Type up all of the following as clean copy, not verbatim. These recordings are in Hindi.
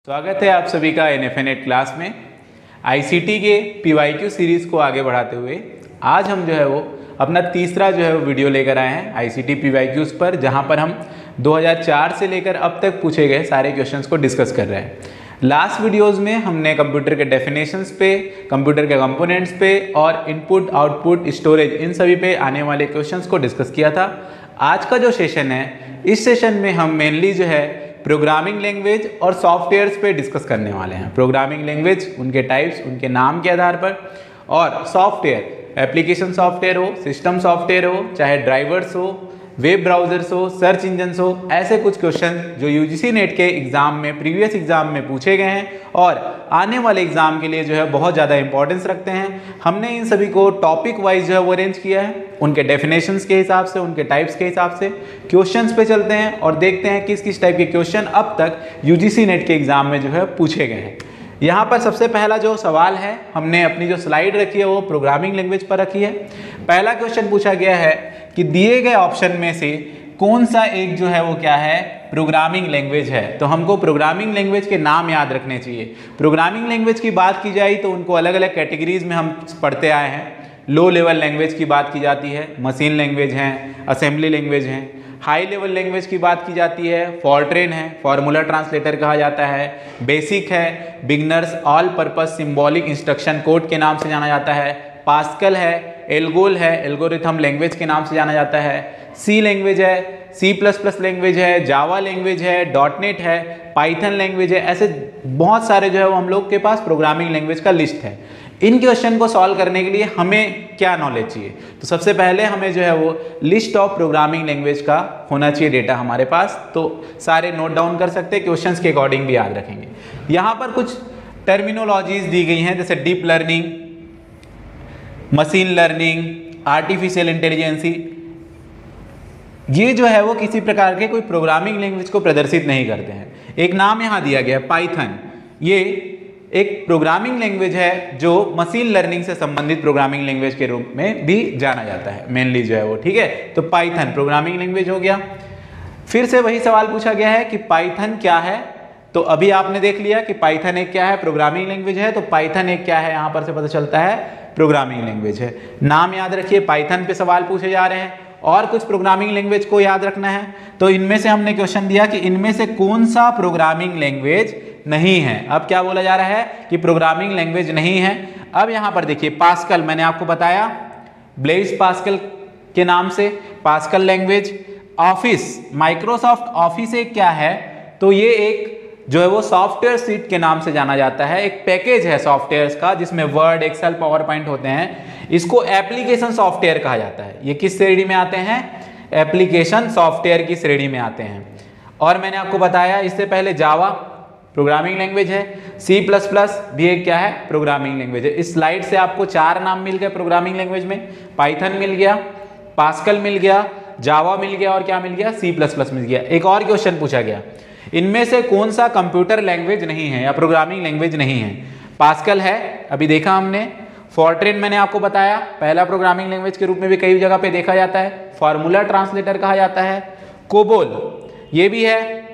स्वागत है आप सभी का एनएफएनेट क्लास में। आईसीटी के पीवाईक्यू सीरीज़ को आगे बढ़ाते हुए आज हम जो है वो अपना तीसरा जो है वो वीडियो लेकर आए हैं आईसीटी पीवाईक्यूज़ पर, जहां पर हम 2004 से लेकर अब तक पूछे गए सारे क्वेश्चंस को डिस्कस कर रहे हैं। लास्ट वीडियोज़ में हमने कंप्यूटर के डेफिनेशंस पे, कंप्यूटर के कंपोनेंट्स पे और इनपुट आउटपुट स्टोरेज इन सभी पे आने वाले क्वेश्चंस को डिस्कस किया था। आज का जो सेशन है, इस सेशन में हम मेनली जो है प्रोग्रामिंग लैंग्वेज और सॉफ्टवेयर्स पे डिस्कस करने वाले हैं। प्रोग्रामिंग लैंग्वेज, उनके टाइप्स, उनके नाम के आधार पर, और सॉफ्टवेयर, एप्लीकेशन सॉफ्टवेयर हो, सिस्टम सॉफ्टवेयर हो, चाहे ड्राइवर्स हो, वेब ब्राउजर्स हो, सर्च इंजन्स हो, ऐसे कुछ क्वेश्चन जो यूजीसी नेट के एग्जाम में, प्रीवियस एग्जाम में पूछे गए हैं और आने वाले एग्जाम के लिए जो है बहुत ज़्यादा इंपॉर्टेंस रखते हैं। हमने इन सभी को टॉपिक वाइज जो है वो अरेंज किया है, उनके डेफिनेशंस के हिसाब से, उनके टाइप्स के हिसाब से। क्वेश्चंस पे चलते हैं और देखते हैं किस किस टाइप के क्वेश्चन अब तक यूजीसी नेट के एग्जाम में जो है पूछे गए हैं। यहाँ पर सबसे पहला जो सवाल है, हमने अपनी जो स्लाइड रखी है वो प्रोग्रामिंग लैंग्वेज पर रखी है। पहला क्वेश्चन पूछा गया है कि दिए गए ऑप्शन में से कौन सा एक जो है वो क्या है, प्रोग्रामिंग लैंग्वेज है। तो हमको प्रोग्रामिंग लैंग्वेज के नाम याद रखने चाहिए। प्रोग्रामिंग लैंग्वेज की बात की जाए तो उनको अलग अलग कैटेगरीज में हम पढ़ते आए हैं। लो लेवल लैंग्वेज की बात की जाती है, मशीन लैंग्वेज हैं, असेंबली लैंग्वेज हैं। हाई लेवल लैंग्वेज की बात की जाती है, फॉरट्रेन है, फार्मूला ट्रांसलेटर कहा जाता है, बेसिक है, beginners all purpose symbolic instruction code के नाम से जाना जाता है, पास्कल है, एल्गोल है, एल्गोरिथम लैंग्वेज के नाम से जाना जाता है, सी लैंग्वेज है, C++ लैंग्वेज है, जावा लैंग्वेज है, डॉटनेट है, पाइथन लैंग्वेज है। ऐसे बहुत सारे जो है वो हम लोग के पास प्रोग्रामिंग लैंग्वेज का लिस्ट है। इन क्वेश्चन को सॉल्व करने के लिए हमें क्या नॉलेज चाहिए? तो सबसे पहले हमें जो है वो लिस्ट ऑफ प्रोग्रामिंग लैंग्वेज का होना चाहिए डेटा हमारे पास। तो सारे नोट डाउन कर सकते हैं, क्वेश्चंस के अकॉर्डिंग भी याद रखेंगे। यहाँ पर कुछ टर्मिनोलॉजीज दी गई हैं, जैसे deep learning, machine learning, artificial intelligence. ये जो है वो किसी प्रकार के कोई प्रोग्रामिंग लैंग्वेज को प्रदर्शित नहीं करते हैं। एक नाम यहाँ दिया गया है पाइथन। ये एक प्रोग्रामिंग लैंग्वेज है जो मशीन लर्निंग से संबंधित प्रोग्रामिंग लैंग्वेज के रूप में भी जाना जाता है, मेनली जो है वो, ठीक है। तो पाइथन प्रोग्रामिंग लैंग्वेज हो गया। फिर से वही सवाल पूछा गया है कि पाइथन क्या है। तो अभी आपने देख लिया कि पाइथन एक क्या है, प्रोग्रामिंग लैंग्वेज है। तो पाइथन एक क्या है, यहाँ पर से पता चलता है प्रोग्रामिंग लैंग्वेज है। नाम याद रखिए, पाइथन पे सवाल पूछे जा रहे हैं और कुछ प्रोग्रामिंग लैंग्वेज को याद रखना है। तो इनमें से हमने क्वेश्चन दिया कि इनमें से कौन सा प्रोग्रामिंग लैंग्वेज नहीं है। अब क्या बोला जा रहा है कि प्रोग्रामिंग लैंग्वेज नहीं है। अब यहाँ पर देखिए, पास्कल, मैंने आपको बताया ब्लेज पास्कल के नाम से pascal language. Office, Microsoft office एक क्या है, तो ये एक जो है वो सॉफ्टवेयर सीट के नाम से जाना जाता है। एक पैकेज है सॉफ्टवेयर्स का जिसमें वर्ड, एक्सेल, पावर पॉइंट होते हैं। इसको एप्लीकेशन सॉफ्टवेयर कहा जाता है। ये किस श्रेणी में आते हैं? एप्लीकेशन सॉफ्टवेयर की श्रेणी में आते हैं। और मैंने आपको बताया इससे पहले जावा प्रोग्रामिंग लैंग्वेज है, C++ भी एक क्या है, प्रोग्रामिंग लैंग्वेज है। इस स्लाइड से आपको 4 नाम मिल गए प्रोग्रामिंग लैंग्वेज में। पाइथन मिल गया, पास्कल मिल गया, जावा मिल गया और क्या मिल गया, C++ मिल गया। एक और क्वेश्चन पूछा गया, इनमें से कौन सा कंप्यूटर लैंग्वेज नहीं है या प्रोग्रामिंग लैंग्वेज नहीं है? पास्कल है, अभी देखा हमने। फॉरट्रेन मैंने आपको बताया, पहला प्रोग्रामिंग लैंग्वेज के रूप में भी कई जगह पे देखा जाता है। फार्मूला ट्रांसलेटर कहा जाता है। कोबोल ये भी है,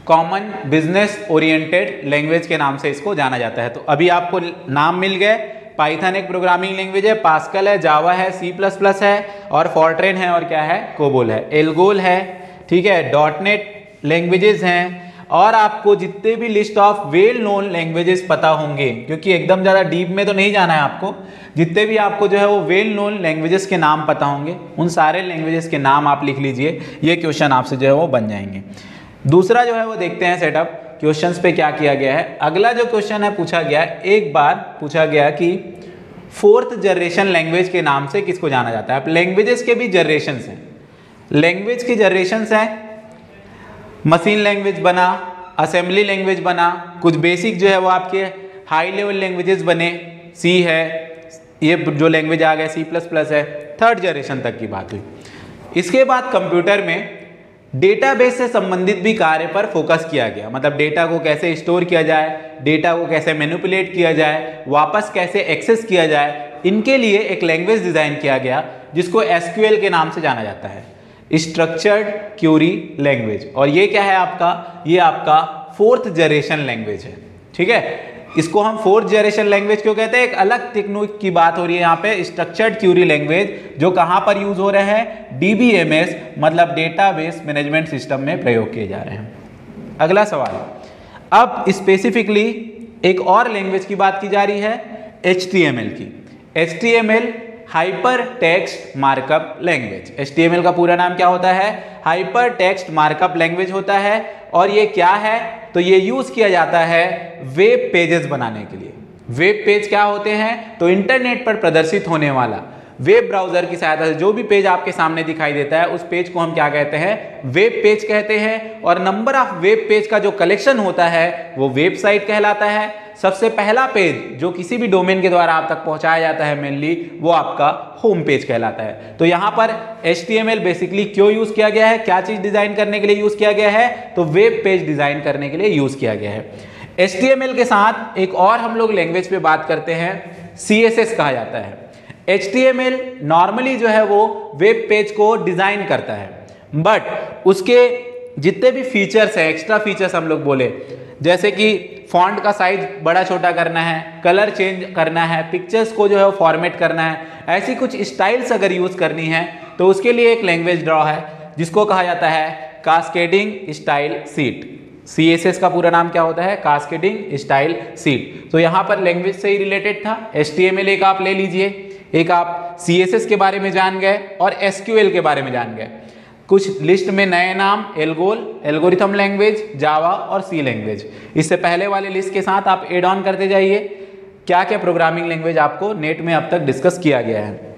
कॉमन बिजनेस ओरिएंटेड लैंग्वेज के नाम से इसको जाना जाता है। तो अभी आपको नाम मिल गए। पाइथन एक प्रोग्रामिंग लैंग्वेज है, पास्कल है, जावा है, C++ है और फॉरट्रेन है और क्या है, कोबोल है, एल्गोल है, ठीक है, डॉटनेट लैंग्वेजेस हैं। और आपको जितने भी list of well known languages पता होंगे, क्योंकि एकदम ज़्यादा डीप में तो नहीं जाना है आपको, जितने भी आपको जो है वो वेल नोन लैंग्वेजेस के नाम पता होंगे, उन सारे लैंग्वेजेस के नाम आप लिख लीजिए। ये क्वेश्चन आपसे जो है वो बन जाएंगे। दूसरा जो है वो देखते हैं सेटअप क्वेश्चंस पे क्या किया गया है। अगला जो क्वेश्चन है पूछा गया, एक बार पूछा गया कि 4th जनरेशन लैंग्वेज के नाम से किसको जाना जाता है। अब लैंग्वेजेस के भी जनरेशन्स हैं, लैंग्वेज की जनरेशन्स हैं। मशीन लैंग्वेज बना, असेंबली लैंग्वेज बना, कुछ बेसिक जो है वो आपके हाई लेवल लैंग्वेजेस बने, सी है, ये जो लैंग्वेज आ गया C++ है। 3rd जनरेशन तक की बात हुई। इसके बाद कंप्यूटर में डेटाबेस से संबंधित भी कार्य पर फोकस किया गया। मतलब डेटा को कैसे स्टोर किया जाए, डेटा को कैसे मैनिपुलेट किया जाए, वापस कैसे एक्सेस किया जाए, इनके लिए एक लैंग्वेज डिजाइन किया गया जिसको SQL के नाम से जाना जाता है, स्ट्रक्चर्ड क्यूरी लैंग्वेज। और ये क्या है आपका, ये आपका फोर्थ जनरेशन लैंग्वेज है। ठीक है, इसको हम फोर्थ जनरेशन लैंग्वेज क्यों कहते हैं? एक अलग टेक्निक की बात हो रही है यहाँ पे, स्ट्रक्चर्ड क्यूरी लैंग्वेज, जो कहाँ पर यूज हो रहे हैं? DBMS मतलब डेटाबेस मैनेजमेंट सिस्टम में प्रयोग किए जा रहे हैं। अगला सवाल, अब स्पेसिफिकली एक और लैंग्वेज की बात की जा रही है, HTML की। HTML hyper text markup language. HTML का पूरा नाम क्या होता है? हाइपर टेक्स्ट मार्कअप लैंग्वेज होता है। और ये क्या है? तो ये यूज किया जाता है वेब पेजेस बनाने के लिए। वेब पेज क्या होते हैं? तो इंटरनेट पर प्रदर्शित होने वाला वेब ब्राउजर की सहायता से जो भी पेज आपके सामने दिखाई देता है, उस पेज को हम क्या कहते हैं? वेब पेज कहते हैं। और नंबर ऑफ वेब पेज का जो कलेक्शन होता है वो वेबसाइट कहलाता है। सबसे पहला पेज जो किसी भी डोमेन के द्वारा आप तक पहुंचाया जाता है मेनली, वो आपका होम पेज कहलाता है। तो यहाँ पर HTML बेसिकली क्यों यूज किया गया है? क्या चीज डिजाइन करने के लिए यूज किया गया है? तो वेब पेज डिजाइन करने के लिए यूज किया गया है। HTML के साथ एक और हम लोग लैंग्वेज पे बात करते हैं, CSS कहा जाता है। HTML नॉर्मली जो है वो वेब पेज को डिजाइन करता है, बट उसके जितने भी फीचर्स हैं, एक्स्ट्रा फीचर्स हम लोग बोले, जैसे कि फॉन्ट का साइज बड़ा छोटा करना है, कलर चेंज करना है, पिक्चर्स को जो है वो फॉर्मेट करना है, ऐसी कुछ स्टाइल्स अगर यूज करनी है तो उसके लिए एक लैंग्वेज ड्रॉ है जिसको कहा जाता है कास्केडिंग स्टाइल शीट। CSS का पूरा नाम क्या होता है? Cascading style sheet. तो यहाँ पर लैंग्वेज से ही रिलेटेड था। HTML एक आप ले लीजिए, एक आप CSS के बारे में जान गए और SQL के बारे में जान गए। कुछ लिस्ट में नए नाम, एल्गोल एल्गोरिथम लैंग्वेज, जावा और C लैंग्वेज। इससे पहले वाले लिस्ट के साथ आप एड ऑन करते जाइए क्या क्या प्रोग्रामिंग लैंग्वेज आपको नेट में अब तक डिस्कस किया गया है।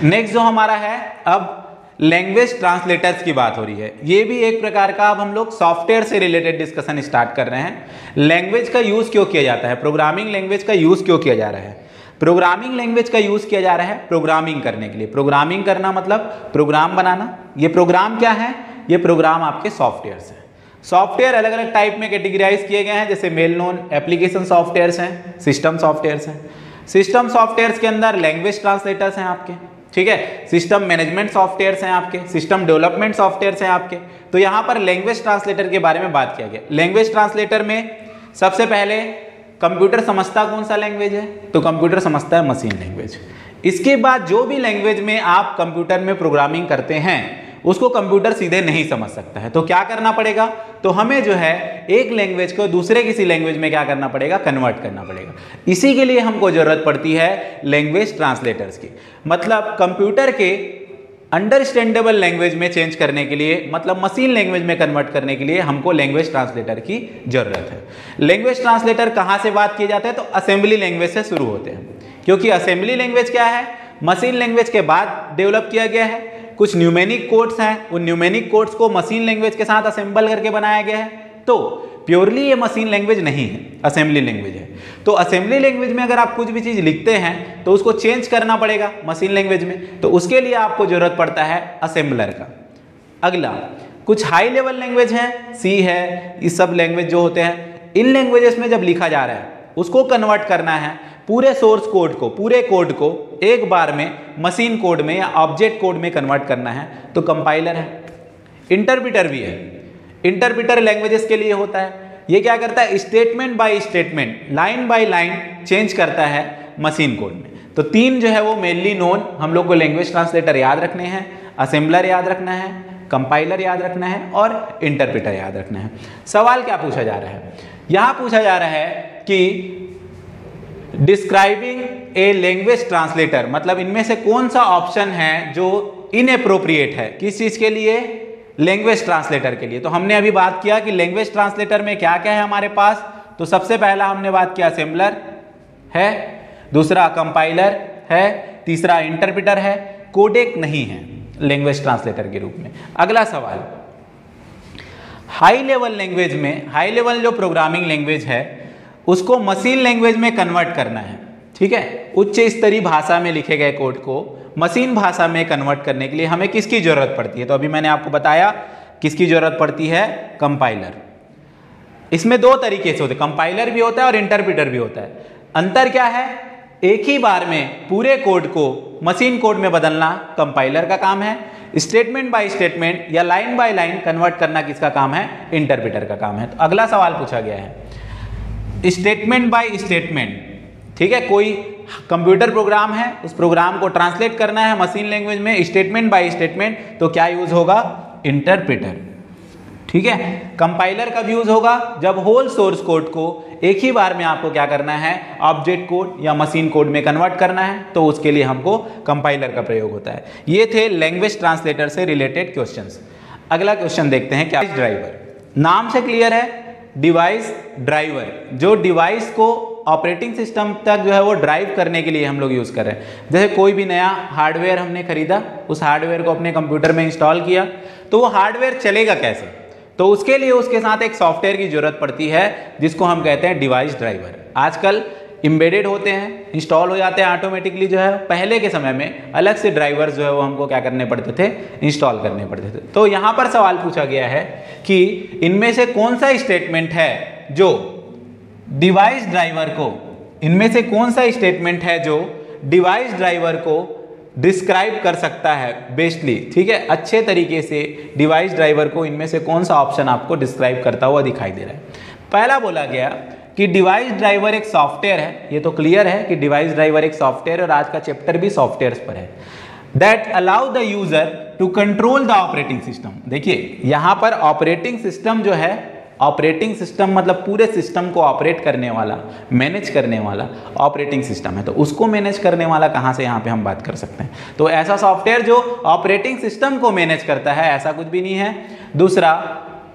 नेक्स्ट जो हमारा है, अब लैंग्वेज ट्रांसलेटर्स की बात हो रही है। ये भी एक प्रकार का अब हम लोग सॉफ्टवेयर से रिलेटेड डिस्कशन स्टार्ट कर रहे हैं। लैंग्वेज का यूज क्यों किया जाता है? प्रोग्रामिंग लैंग्वेज का यूज क्यों किया जा रहा है? प्रोग्रामिंग लैंग्वेज का यूज किया जा रहा है प्रोग्रामिंग करने के लिए। प्रोग्रामिंग करना मतलब प्रोग्राम बनाना। ये प्रोग्राम क्या है? ये प्रोग्राम आपके सॉफ्टवेयर्स हैं। सॉफ्टवेयर अलग अलग टाइप में कैटेगराइज किए गए हैं, जैसे मेल नोन एप्लीकेशन सॉफ्टवेयर्स हैं, सिस्टम सॉफ्टवेयर्स हैं। सिस्टम सॉफ्टवेयर्स के अंदर लैंग्वेज ट्रांसलेटर्स हैं आपके, ठीक है। सिस्टम मैनेजमेंट सॉफ्टवेयर्स हैं आपके, सिस्टम डेवलपमेंट सॉफ्टवेयर्स हैं आपके। तो यहाँ पर लैंग्वेज ट्रांसलेटर के बारे में बात किया गया। लैंग्वेज ट्रांसलेटर में सबसे पहले कंप्यूटर समझता कौन सा लैंग्वेज है? तो कंप्यूटर समझता है मशीन लैंग्वेज। इसके बाद जो भी लैंग्वेज में आप कंप्यूटर में प्रोग्रामिंग करते हैं उसको कंप्यूटर सीधे नहीं समझ सकता है, तो क्या करना पड़ेगा? तो हमें जो है एक लैंग्वेज को दूसरे किसी लैंग्वेज में क्या करना पड़ेगा? कन्वर्ट करना पड़ेगा। इसी के लिए हमको जरूरत पड़ती है लैंग्वेज ट्रांसलेटर्स की। मतलब कंप्यूटर के अंडरस्टैंडेबल लैंग्वेज में चेंज करने के लिए, मतलब मशीन लैंग्वेज में कन्वर्ट करने के लिए हमको लैंग्वेज ट्रांसलेटर की जरूरत है। लैंग्वेज ट्रांसलेटर कहाँ से बात किए जाते हैं? तो असेंबली लैंग्वेज से शुरू होते हैं, क्योंकि असेंबली लैंग्वेज क्या है? मशीन लैंग्वेज के बाद डेवलप किया गया है। कुछ न्यूमेरिक कोड्स हैं, उन न्यूमेरिक कोड्स को मशीन लैंग्वेज के साथ असेंबल करके बनाया गया है। तो प्योरली ये मशीन लैंग्वेज नहीं है, असेंबली लैंग्वेज है। तो असेंबली लैंग्वेज में अगर आप कुछ भी चीज लिखते हैं तो उसको चेंज करना पड़ेगा मशीन लैंग्वेज में, तो उसके लिए आपको जरूरत पड़ता है असेंबलर का। अगला कुछ हाई लेवल लैंग्वेज है, सी है, ये सब लैंग्वेज जो होते हैं, इन लैंग्वेजेस में जब लिखा जा रहा है उसको कन्वर्ट करना है पूरे सोर्स कोड को, पूरे कोड को एक बार में मशीन कोड में या ऑब्जेक्ट कोड में कन्वर्ट करना है, तो कंपाइलर है। इंटरप्रेटर भी है। इंटरप्रेटर लैंग्वेजेस के लिए होता है। ये क्या करता है? Statement by statement, line by line change करता है मशीन कोड में। तो तीन जो है वो मेनली नोन हम लोग को लैंग्वेज ट्रांसलेटर याद रखने हैं, असेंबलर याद रखना है, कंपाइलर याद रखना है और इंटरप्रेटर याद रखना है। सवाल क्या पूछा जा रहा है? यहाँ पूछा जा रहा है कि डिस्क्राइबिंग ए लैंग्वेज ट्रांसलेटर, मतलब इनमें से कौन सा ऑप्शन है जो इनएप्रोप्रिएट है? किस चीज के लिए? लैंग्वेज ट्रांसलेटर के लिए। तो हमने अभी बात किया कि लैंग्वेज ट्रांसलेटर में क्या क्या है हमारे पास। तो सबसे पहला हमने बात किया असेंबलर है, दूसरा कंपाइलर है, तीसरा इंटरप्रेटर है, कोडेक नहीं है लैंग्वेज ट्रांसलेटर के रूप में। अगला सवाल, हाई लेवल लैंग्वेज में, हाई लेवल जो प्रोग्रामिंग लैंग्वेज है उसको मशीन लैंग्वेज में कन्वर्ट करना है, ठीक है। उच्च स्तरीय भाषा में लिखे गए कोड को मशीन भाषा में कन्वर्ट करने के लिए हमें किसकी जरूरत पड़ती है? तो अभी मैंने आपको बताया किसकी जरूरत पड़ती है? कंपाइलर। इसमें दो तरीके से होते हैं, कंपाइलर भी होता है और इंटरप्रेटर भी होता है। अंतर क्या है? एक ही बार में पूरे कोड को मशीन कोड में बदलना कंपाइलर का काम है, स्टेटमेंट बाय स्टेटमेंट या लाइन बाय लाइन कन्वर्ट करना किसका काम है? इंटरप्रेटर का काम है। तो अगला सवाल पूछा गया है स्टेटमेंट बाय स्टेटमेंट, ठीक है, कोई कंप्यूटर प्रोग्राम है, उस प्रोग्राम को ट्रांसलेट करना है मशीन लैंग्वेज में स्टेटमेंट बाय स्टेटमेंट, तो क्या यूज होगा? इंटरप्रेटर, ठीक है। कंपाइलर कब यूज होगा? जब होल सोर्स कोड को एक ही बार में आपको क्या करना है? ऑब्जेक्ट कोड या मशीन कोड में कन्वर्ट करना है, तो उसके लिए हमको कंपाइलर का प्रयोग होता है। ये थे लैंग्वेज ट्रांसलेटर से रिलेटेड क्वेश्चंस। अगला क्वेश्चन देखते हैं क्या? ड्राइवर, नाम से क्लियर है, डिवाइस ड्राइवर, जो डिवाइस को ऑपरेटिंग सिस्टम तक जो है वो ड्राइव करने के लिए हम लोग यूज़ कर रहे हैं। जैसे कोई भी नया हार्डवेयर हमने खरीदा, उस हार्डवेयर को अपने कंप्यूटर में इंस्टॉल किया, तो वो हार्डवेयर चलेगा कैसे? तो उसके लिए उसके साथ एक सॉफ्टवेयर की जरूरत पड़ती है जिसको हम कहते हैं डिवाइस ड्राइवर। आजकल एम्बेडेड होते हैं, इंस्टॉल हो जाते हैं ऑटोमेटिकली जो है। पहले के समय में अलग से ड्राइवर्स जो है वो हमको क्या करने पड़ते थे? इंस्टॉल करने पड़ते थे। तो यहाँ पर सवाल पूछा गया है कि इनमें से कौन सा स्टेटमेंट है जो डिवाइस ड्राइवर को, इनमें से कौन सा स्टेटमेंट है जो डिवाइस ड्राइवर को डिस्क्राइब कर सकता है बेस्टली, ठीक है, अच्छे तरीके से डिवाइस ड्राइवर को इनमें से कौन सा ऑप्शन आपको डिस्क्राइब करता हुआ दिखाई दे रहा है? पहला बोला गया कि डिवाइस ड्राइवर एक सॉफ्टवेयर है, ये तो क्लियर है कि डिवाइस ड्राइवर एक सॉफ्टवेयर, और आज का चैप्टर भी सॉफ्टवेयर्स पर है, that allow the user to control the operating system. देखिए यहाँ पर ऑपरेटिंग सिस्टम जो है, ऑपरेटिंग सिस्टम मतलब पूरे सिस्टम को ऑपरेट करने वाला, मैनेज करने वाला ऑपरेटिंग सिस्टम है। तो उसको मैनेज करने वाला कहाँ से यहाँ पे हम बात कर सकते हैं? तो ऐसा सॉफ्टवेयर जो ऑपरेटिंग सिस्टम को मैनेज करता है, ऐसा कुछ भी नहीं है। दूसरा,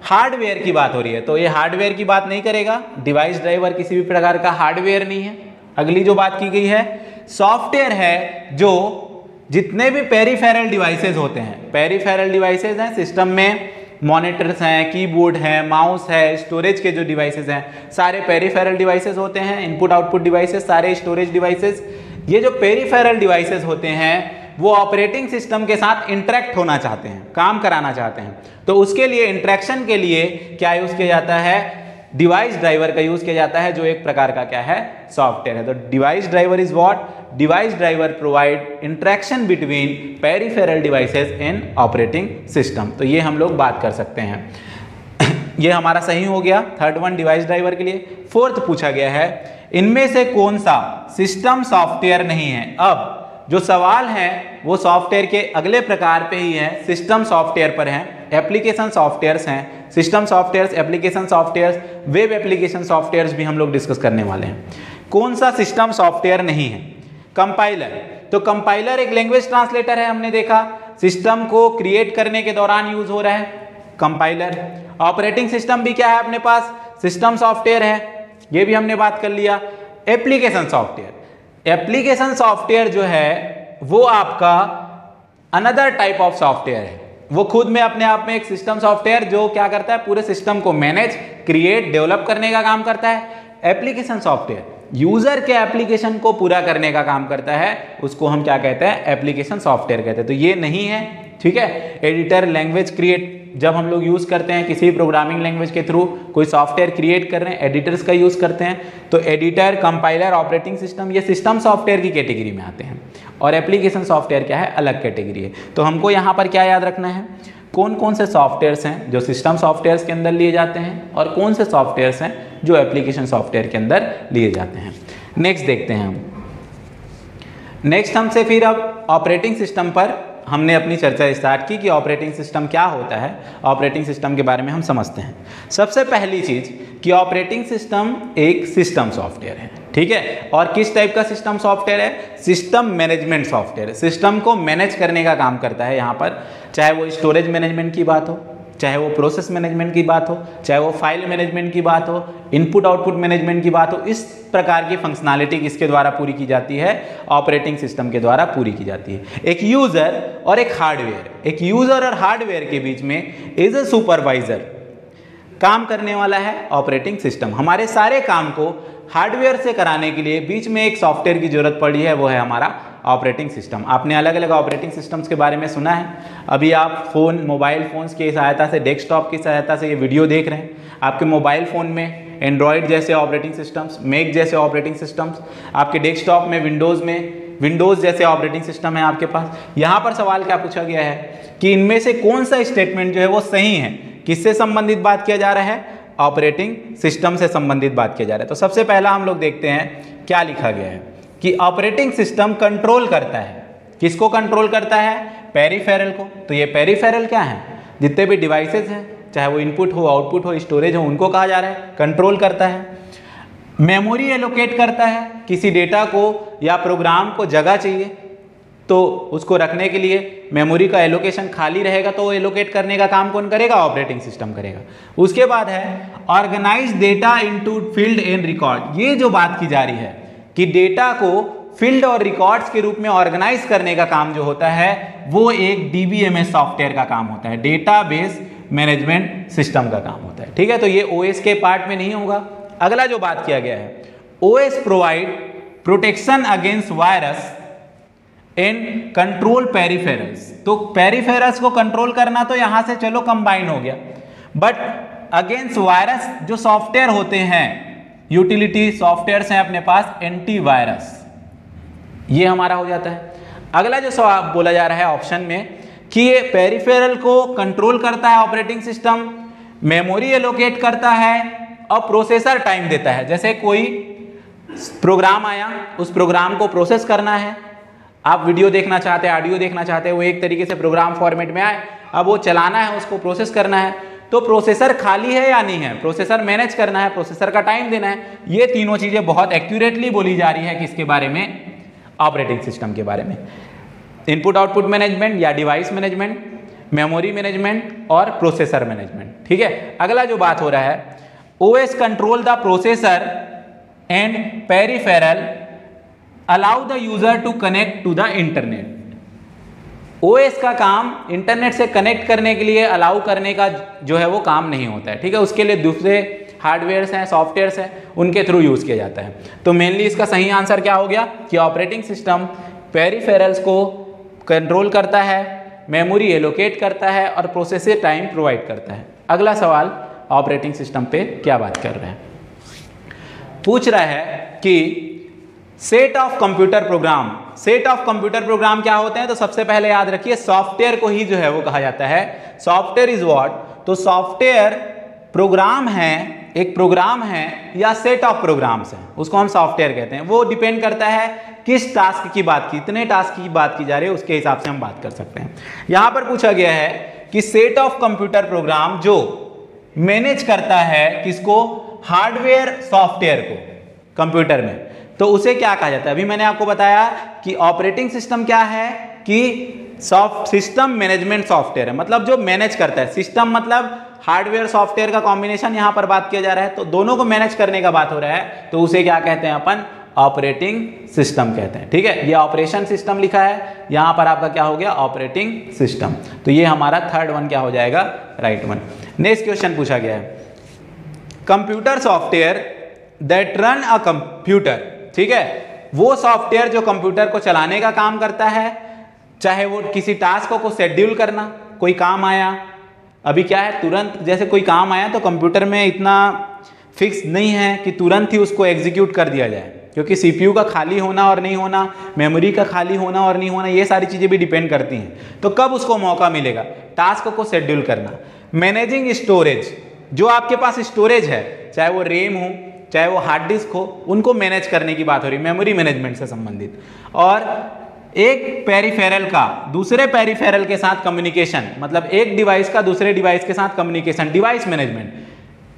हार्डवेयर की बात हो रही है, तो ये हार्डवेयर की बात नहीं करेगा, डिवाइस ड्राइवर किसी भी प्रकार का हार्डवेयर नहीं है। अगली जो बात की गई है, सॉफ्टवेयर है जो जितने भी पेरिफेरल डिवाइसेज होते हैं, पेरिफेरल डिवाइसेज हैं सिस्टम में, मॉनिटर्स हैं, कीबोर्ड है, माउस है, स्टोरेज के जो डिवाइसेस हैं, सारे पेरिफेरल डिवाइसेस होते हैं, इनपुट आउटपुट डिवाइसेस, सारे स्टोरेज डिवाइसेस। ये जो पेरिफेरल डिवाइसेस होते हैं वो ऑपरेटिंग सिस्टम के साथ इंटरेक्ट होना चाहते हैं, काम कराना चाहते हैं, तो उसके लिए इंटरेक्शन के लिए क्या यूज किया जाता है? डिवाइस ड्राइवर का यूज किया जाता है, जो एक प्रकार का क्या है? सॉफ्टवेयर है। तो device driver is what? Device driver provide interaction between peripheral devices in operating system. तो ये हम लोग बात कर सकते हैं। ये हमारा सही हो गया, थर्ड वन डिवाइस ड्राइवर के लिए। फोर्थ पूछा गया है इनमें से कौन सा सिस्टम सॉफ्टवेयर नहीं है? अब जो सवाल है वो सॉफ्टवेयर के अगले प्रकार पे ही है, सिस्टम सॉफ्टवेयर पर है, एप्लीकेशन सॉफ्टवेयर्स हैं, system softwares, application softwares, web application softwares भी हम लोग डिस्कस करने वाले हैं। कौन सा सिस्टम सॉफ्टवेयर नहीं है? कंपाइलर। तो कंपाइलर एक लैंग्वेज ट्रांसलेटर है, हमने देखा, सिस्टम को क्रिएट करने के दौरान यूज हो रहा है कंपाइलर। ऑपरेटिंग सिस्टम भी क्या है अपने पास? सिस्टम सॉफ्टवेयर है, ये भी हमने बात कर लिया। एप्लीकेशन सॉफ्टवेयर, एप्लीकेशन सॉफ्टवेयर जो है वो आपका अनदर टाइप ऑफ सॉफ्टवेयर है, वो खुद में अपने आप में एक सिस्टम सॉफ्टवेयर जो क्या करता है? पूरे सिस्टम को मैनेज, क्रिएट, डेवलप करने का काम करता है। एप्लीकेशन सॉफ्टवेयर यूजर के एप्लीकेशन को पूरा करने का काम करता है, उसको हम क्या कहते हैं? एप्लीकेशन सॉफ्टवेयर कहते हैं। तो ये नहीं है, ठीक है। एडिटर, लैंग्वेज क्रिएट, जब हम लोग यूज करते हैं किसी प्रोग्रामिंग लैंग्वेज के थ्रू कोई सॉफ्टवेयर क्रिएट कर रहे हैं, एडिटर्स का यूज करते हैं, तो एडिटर, कंपाइलर, ऑपरेटिंग सिस्टम, ये सिस्टम सॉफ्टवेयर की कैटेगरी में आते हैं, और एप्लीकेशन सॉफ्टवेयर क्या है? अलग कैटेगरी है। तो हमको यहाँ पर क्या याद रखना है? कौन कौन से सॉफ्टवेयर्स हैं जो सिस्टम सॉफ्टवेयर्स के अंदर लिए जाते हैं, और कौन से सॉफ्टवेयर्स हैं जो एप्लीकेशन सॉफ्टवेयर के अंदर लिए जाते हैं। नेक्स्ट देखते हैं हम। नेक्स्ट हमसे फिर अब ऑपरेटिंग सिस्टम पर हमने अपनी चर्चा स्टार्ट की कि ऑपरेटिंग सिस्टम क्या होता है, ऑपरेटिंग सिस्टम के बारे में हम समझते हैं। सबसे पहली चीज कि ऑपरेटिंग सिस्टम एक सिस्टम सॉफ्टवेयर है, ठीक है। और किस टाइप का सिस्टम सॉफ्टवेयर है? System management software. सिस्टम को मैनेज करने का काम करता है यहाँ पर, चाहे वो स्टोरेज मैनेजमेंट की बात हो, चाहे वो प्रोसेस मैनेजमेंट की बात हो, चाहे वो फाइल मैनेजमेंट की बात हो, इनपुट आउटपुट मैनेजमेंट की बात हो। इस प्रकार की फंक्शनैलिटी किसके द्वारा पूरी की जाती है? ऑपरेटिंग सिस्टम के द्वारा पूरी की जाती है। एक यूजर और एक हार्डवेयर, एक यूजर और हार्डवेयर के बीच में इज ए सुपरवाइजर काम करने वाला है ऑपरेटिंग सिस्टम। हमारे सारे काम को हार्डवेयर से कराने के लिए बीच में एक सॉफ्टवेयर की जरूरत पड़ी है, वो है हमारा ऑपरेटिंग सिस्टम। आपने अलग अलग ऑपरेटिंग सिस्टम्स के बारे में सुना है, अभी आप फोन, मोबाइल फोन्स की सहायता से, डेस्कटॉप की सहायता से ये वीडियो देख रहे हैं। आपके मोबाइल फ़ोन में एंड्रॉयड जैसे ऑपरेटिंग सिस्टम्स, मैक जैसे ऑपरेटिंग सिस्टम्स, आपके डेस्कटॉप में विंडोज़ में विंडोज़ जैसे ऑपरेटिंग सिस्टम है आपके पास। यहाँ पर सवाल क्या पूछा गया है कि इनमें से कौन सा स्टेटमेंट जो है वो सही है। किससे संबंधित बात किया जा रहा है? ऑपरेटिंग सिस्टम से संबंधित बात किया जा रहा है। तो सबसे पहला हम लोग देखते हैं क्या लिखा गया है कि ऑपरेटिंग सिस्टम कंट्रोल करता है। किसको कंट्रोल करता है? पेरिफेरल को। तो ये पेरिफेरल क्या है? जितने भी डिवाइसेस हैं, चाहे वो इनपुट हो, आउटपुट हो, स्टोरेज हो, उनको कहा जा रहा है कंट्रोल करता है। मेमोरी एलोकेट करता है, किसी डेटा को या प्रोग्राम को जगह चाहिए तो उसको रखने के लिए मेमोरी का एलोकेशन खाली रहेगा तो वो एलोकेट करने का काम कौन करेगा? ऑपरेटिंग सिस्टम करेगा। उसके बाद है organise data into field and record. ये जो बात की जा रही है कि डेटा को फील्ड और रिकॉर्ड्स के रूप में ऑर्गेनाइज करने का काम जो होता है वो एक डीबीएमएस सॉफ्टवेयर का काम होता है, डेटाबेस मैनेजमेंट सिस्टम का काम होता है। ठीक है, तो ये ओएस के पार्ट में नहीं होगा। अगला जो बात किया गया है, OS provide protection against virus and control peripherals. तो पेरिफेरल्स को कंट्रोल करना तो यहां से चलो कंबाइन हो गया, बट अगेंस्ट वायरस जो सॉफ्टवेयर होते हैं, यूटिलिटी सॉफ्टवेयर्स हैं अपने पास, एंटीवायरस, ये हमारा हो जाता है। अगला जो सवाल बोला जा रहा है ऑप्शन में कि ये पेरिफेरल को कंट्रोल करता है ऑपरेटिंग सिस्टम, मेमोरी एलोकेट करता है और प्रोसेसर टाइम देता है। जैसे कोई प्रोग्राम आया, उस प्रोग्राम को प्रोसेस करना है, आप वीडियो देखना चाहते हैं, ऑडियो देखना चाहते हैं, वो एक तरीके से प्रोग्राम फॉर्मेट में आए, अब वो चलाना है, उसको प्रोसेस करना है, तो प्रोसेसर खाली है या नहीं है, प्रोसेसर मैनेज करना है, प्रोसेसर का टाइम देना है। ये तीनों चीजें बहुत एक्यूरेटली बोली जा रही है किसके बारे में? ऑपरेटिंग सिस्टम के बारे में। इनपुट आउटपुट मैनेजमेंट या डिवाइस मैनेजमेंट, मेमोरी मैनेजमेंट और प्रोसेसर मैनेजमेंट। ठीक है, अगला जो बात हो रहा है, OS control the processor and peripheral allow the user to connect to the internet. OS का काम इंटरनेट से कनेक्ट करने के लिए अलाउ करने का जो है वो काम नहीं होता है। ठीक है, उसके लिए दूसरे हार्डवेयर्स हैं, सॉफ्टवेयर्स हैं, उनके थ्रू यूज किया जाता है। तो मेनली इसका सही आंसर क्या हो गया कि ऑपरेटिंग सिस्टम पेरिफेरल्स को कंट्रोल करता है, मेमोरी एलोकेट करता है और प्रोसेसर टाइम प्रोवाइड करता है। अगला सवाल ऑपरेटिंग सिस्टम पे क्या बात कर रहे हैं, पूछ रहा है कि set of computer program. Set of computer program क्या होते हैं? तो सबसे पहले याद रखिए सॉफ्टवेयर को ही जो है वो कहा जाता है सॉफ्टवेयर इज व्हाट। तो सॉफ्टवेयर प्रोग्राम है, एक प्रोग्राम है या सेट ऑफ प्रोग्राम्स हैं, उसको हम सॉफ्टवेयर कहते हैं। वो डिपेंड करता है किस टास्क की बात की, इतने टास्क की बात की जा रही है, उसके हिसाब से हम बात कर सकते हैं। यहां पर पूछा गया है कि सेट ऑफ कंप्यूटर प्रोग्राम जो मैनेज करता है किसको? हार्डवेयर सॉफ्टवेयर को कंप्यूटर में, तो उसे क्या कहा जाता है? अभी मैंने आपको बताया कि ऑपरेटिंग सिस्टम क्या है कि सिस्टम मैनेजमेंट सॉफ्टवेयर है, मतलब जो मैनेज करता है। सिस्टम मतलब हार्डवेयर सॉफ्टवेयर का कॉम्बिनेशन यहां पर बात किया जा रहा है, तो दोनों को मैनेज करने का बात हो रहा है, तो उसे क्या कहते हैं अपन? ऑपरेटिंग सिस्टम कहते हैं। ठीक है, ये ऑपरेशन सिस्टम लिखा है, यहां पर आपका क्या हो गया? Operating system. तो ये हमारा थर्ड वन क्या हो जाएगा? Right one. नेक्स्ट क्वेश्चन पूछा गया है, computer software that run a computer. ठीक है, वो सॉफ्टवेयर जो कंप्यूटर को चलाने का काम करता है, चाहे वो किसी टास्क को शेड्यूल करना, कोई काम आया, अभी क्या है तुरंत जैसे कोई काम आया तो कंप्यूटर में इतना फिक्स नहीं है कि तुरंत ही उसको एग्जीक्यूट कर दिया जाए, क्योंकि सीपीयू का खाली होना और नहीं होना, मेमोरी का खाली होना और नहीं होना, ये सारी चीज़ें भी डिपेंड करती हैं। तो कब उसको मौका मिलेगा टास्क को शेड्यूल करना। मैनेजिंग स्टोरेज, जो आपके पास स्टोरेज है, चाहे वो रैम हो, चाहे वो हार्ड डिस्क हो, उनको मैनेज करने की बात हो रही है, मेमोरी मैनेजमेंट से संबंधित। और एक पेरिफेरल का दूसरे पेरिफेरल के साथ कम्युनिकेशन, मतलब एक डिवाइस का दूसरे डिवाइस के साथ कम्युनिकेशन, डिवाइस मैनेजमेंट,